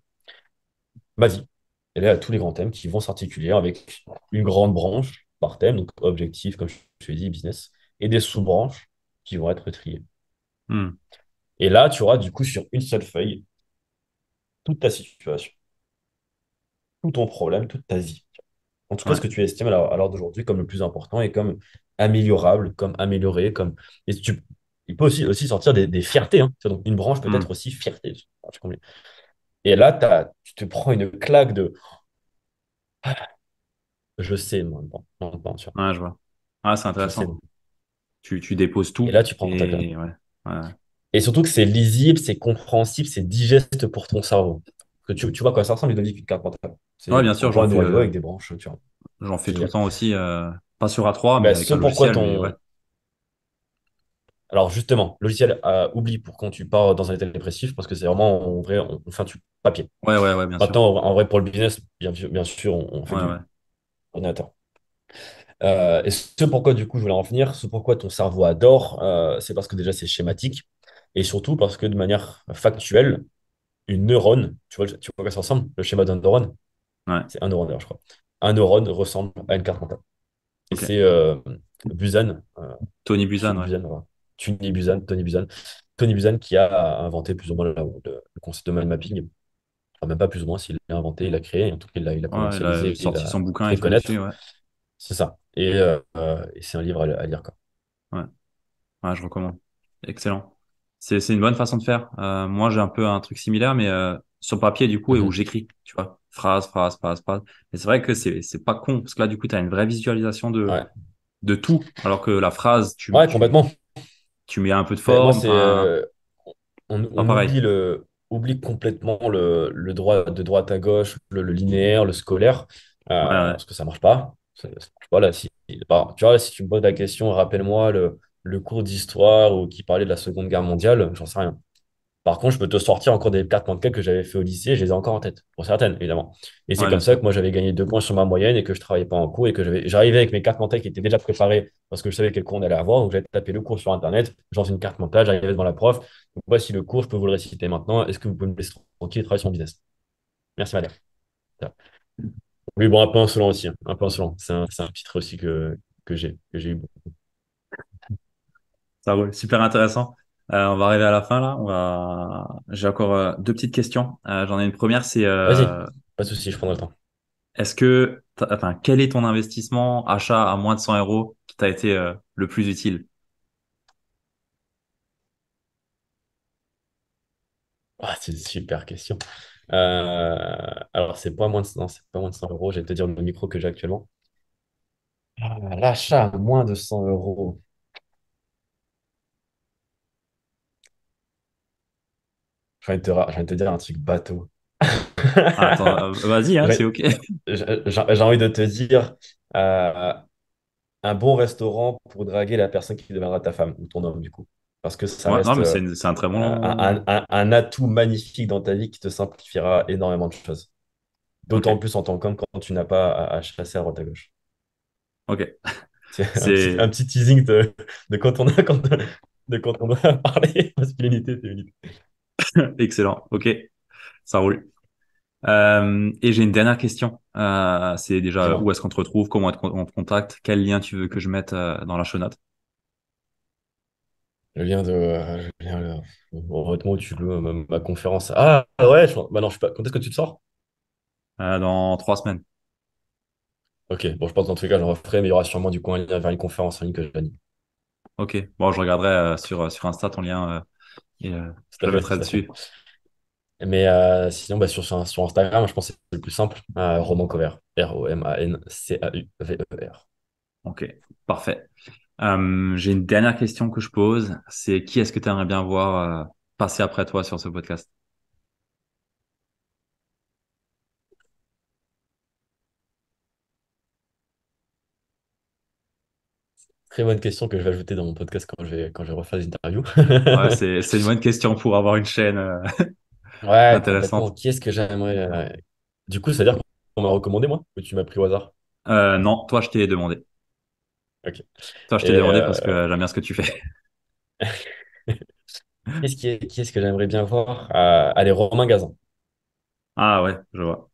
Ma vie. Et là, il y a tous les grands thèmes qui vont s'articuler avec une grande branche par thème, donc objectif, comme je l'ai dit, business, et des sous-branches qui vont être triées. Hmm. Et là, tu auras du coup sur une seule feuille toute ta situation, tout ton problème, toute ta vie. En tout cas, Ouais. ce que tu estimes à l'heure d'aujourd'hui comme le plus important et comme améliorable, comme amélioré, comme. Et il peut aussi sortir des fiertés, hein. Tu vois, donc, une branche peut Hmm. être aussi fierté. Et là, tu te prends une claque de je sais, moi, maintenant, tu vois. Ouais, je vois. Ah, c'est Je sais. intéressant. Tu déposes Et tout là, tu prends ta claque. et ouais. Ouais. Et surtout que c'est lisible, c'est compréhensible, c'est digeste pour ton cerveau. Que tu vois à quoi ça ressemble, Ludovic, une carte mentale. Ouais, C'est bien en sûr, gros un noyau avec des branches, tu vois. j'en fais tout le Génial. temps aussi, pas sur A3, mais Ben, avec ce un pourquoi logiciel, mais ouais. ton. Alors justement, logiciel oublie pour quand tu pars dans un état dépressif, parce que c'est vraiment en vrai, on fait un truc papier. Ouais, ouais, ouais, bien sûr. Maintenant, en vrai, pour le business, bien sûr, on fait Ouais, ouais. du ordinateur. Et ce pourquoi, du coup, je voulais en venir, ce pourquoi ton cerveau adore, c'est parce que déjà, c'est schématique, et surtout parce que de manière factuelle, une neurone, tu vois à quoi ça ressemble, le schéma d'un neurone, Ouais. c'est un neurone d'ailleurs, je crois. Un neurone ressemble à une carte mentale. Et Ok. c'est Buzan, Tony Buzan, Philippe ouais. Buzan, voilà. Tony Buzan qui a inventé plus ou moins le concept de mind mapping. Enfin, même pas plus ou moins s'il l'a inventé, il l'a créé, en tout cas il l'a Ouais, il a commercialisé, il sorti l'a son bouquin et fait tout dessus, connaître. ouais. C'est ça. Et c'est un livre à lire, quoi. Ouais. Ouais, je recommande. Excellent. C'est une bonne façon de faire. Moi, j'ai un peu un truc similaire, mais sur papier, du coup, et où Mhm. j'écris, tu vois. Phrase, phrase, phrase, phrase. Mais c'est vrai que c'est pas con, parce que là, du coup, tu as une vraie visualisation Ouais. de tout, alors que la phrase, Ouais, complètement. tu mets un peu de Mais moi, forme, enfin, pas on pareil. oublie complètement le droit de droite à gauche, le linéaire, le scolaire, Ouais, ouais, parce que ça marche pas. Ça marche pas là. Bah, tu vois, là, si tu me poses la question, rappelle-moi le cours d'histoire ou qui parlait de la Seconde Guerre mondiale, j'en sais rien. Par contre, je peux te sortir encore des cartes mentales que j'avais fait au lycée, je les ai encore en tête, pour certaines, évidemment. Et c'est ouais, bien comme ça sûr. que moi, j'avais gagné 2 points sur ma moyenne et que je travaillais pas en cours et que j'arrivais avec mes cartes mentales qui étaient déjà préparées parce que je savais quel cours on allait avoir. Donc, j'allais taper le cours sur Internet, j'en une carte mentale, j'arrivais devant la prof. Donc, voici le cours, je peux vous le réciter maintenant. Est-ce que vous pouvez me laisser tranquille et travailler sur mon business? Merci, madame. Ça. Oui, bon, un peu insolent aussi, hein, un peu insolent. C'est un petit trait aussi que j'ai eu. Ça roule. Super intéressant. On va arriver à la fin là. J'ai encore deux petites questions. J'en ai une première, c'est Vas-y, pas de souci, je prendrai le temps. enfin, quel est ton investissement achat à moins de 100 euros qui t'a été le plus utile? Ah, c'est une super question. Alors, c'est pas moins de 100 euros, je vais te dire le micro que j'ai actuellement. L'achat à moins de 100 euros. J'ai envie de te dire un truc bateau. Ah, attends, vas-y, hein, c'est J'ai OK. j'ai envie de te dire euh, un bon restaurant pour draguer la personne qui deviendra ta femme ou ton homme, du coup. Parce que ça Ouais, non, reste mais c'est un très bon. un atout magnifique dans ta vie qui te simplifiera énormément de choses. D'autant OK, plus en tant qu'homme quand tu n'as pas à chasser à droite à gauche. OK. C'est un C'est petit teasing de quand on a, de quand on a parlé masculinité, féminité. excellent. OK, ça roule. Et j'ai une dernière question. C'est déjà où Dis-moi. est-ce qu'on te retrouve, on te contacte, quel lien tu veux que je mette dans la show note? Honnêtement, où tu veux ma conférence. Ah ouais, bah non, je sais pas. Quand est-ce que tu te sors? Dans 3 semaines. Ok, bon, je pense dans tous les cas, j'en referai, mais il y aura sûrement du coup un lien vers les conférences en ligne que j'anime. OK. Bon, je regarderai sur Insta ton lien et Tout je à le fait, mettrai tout à fait. dessus. Mais sinon, bah, sur Instagram, je pense que c'est le plus simple. Roman Cover. Romancaver. OK, parfait. J'ai une dernière question que je pose. C'est qui est-ce que tu aimerais bien voir passer après toi sur ce podcast? Très bonne question que je vais ajouter dans mon podcast quand je vais refaire des interviews. Ouais, c'est une bonne question pour avoir une chaîne Ouais, complètement. intéressante. Qui est-ce que j'aimerais Du coup, c'est-à-dire qu'on m'a recommandé, moi, ou tu m'as pris au hasard? Non, toi, je t'ai demandé. Ok. Toi, je t'ai Et demandé parce que j'aime bien ce que tu fais. qui est-ce que j'aimerais bien voir? Allez, Romain Gazan. Ah ouais, je vois.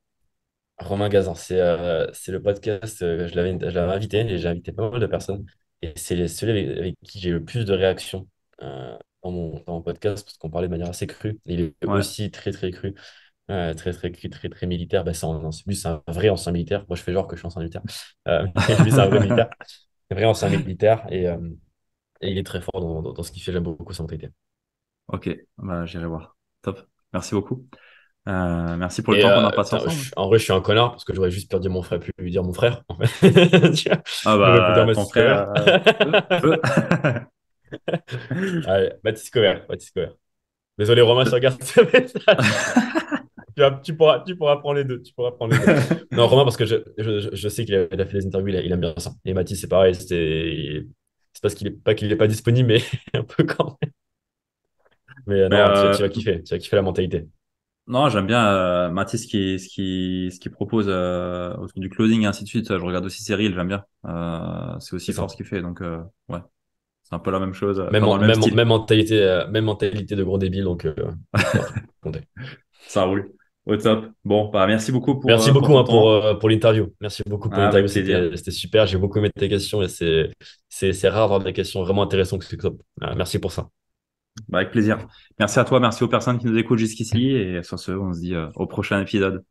Romain Gazan, c'est le podcast, je l'avais invité et j'ai invité pas mal de personnes. Et c'est celui avec qui j'ai eu le plus de réactions dans mon podcast parce qu'on parlait de manière assez crue. Il est Ouais. aussi très très cru, très cru, très très militaire. Bah, lui, c'est un vrai ancien militaire. Moi, je fais genre que je suis ancien militaire. Mais lui, c'est un vrai militaire, un vrai ancien militaire et il est très fort dans ce qu'il fait. J'aime beaucoup sa mentalité. Ok, bah, j'irai voir. Top. Merci beaucoup. Merci pour le Et temps qu'on a passé putain, ensemble. en vrai, je suis un connard parce que j'aurais juste perdu mon frère, pu lui dire mon frère. En fait. Tu vois, Ah j'aurais pu dire bah, ton Mathis Cover. frère, feu. Allez, Mathis Cover, Mathis Cover. Désolé, Romain, je regarde ce message. Tu pourras prendre les deux. Tu pourras prendre les deux. Non, Romain, parce que je sais il a fait des interviews, il aime bien ça. Et Mathis, c'est pareil. C'est parce qu'il est pas disponible, mais un peu quand même. Mais Mais non, tu vas kiffer. Tu vas kiffer la mentalité. non, j'aime bien Mathis ce qu'il propose autour du closing et ainsi de suite. Je regarde aussi Cyril, j'aime bien. C'est aussi C'est fort ça. ce qu'il fait. Donc, ouais, c'est un peu la même chose, enfin dans le même style. Même mentalité de gros débile, donc il faut pas compter. Ça roule. Au top. Bon, bah, merci beaucoup Merci pour beaucoup ton hein, temps. pour l'interview. Merci beaucoup pour Ah, l'interview. avec plaisir. C'était super. J'ai beaucoup aimé tes questions et c'est rare d'avoir des questions vraiment intéressantes que ça. Merci pour ça. Bah, avec plaisir. Merci à toi, merci aux personnes qui nous écoutent jusqu'ici. Et sur ce, on se dit au prochain épisode.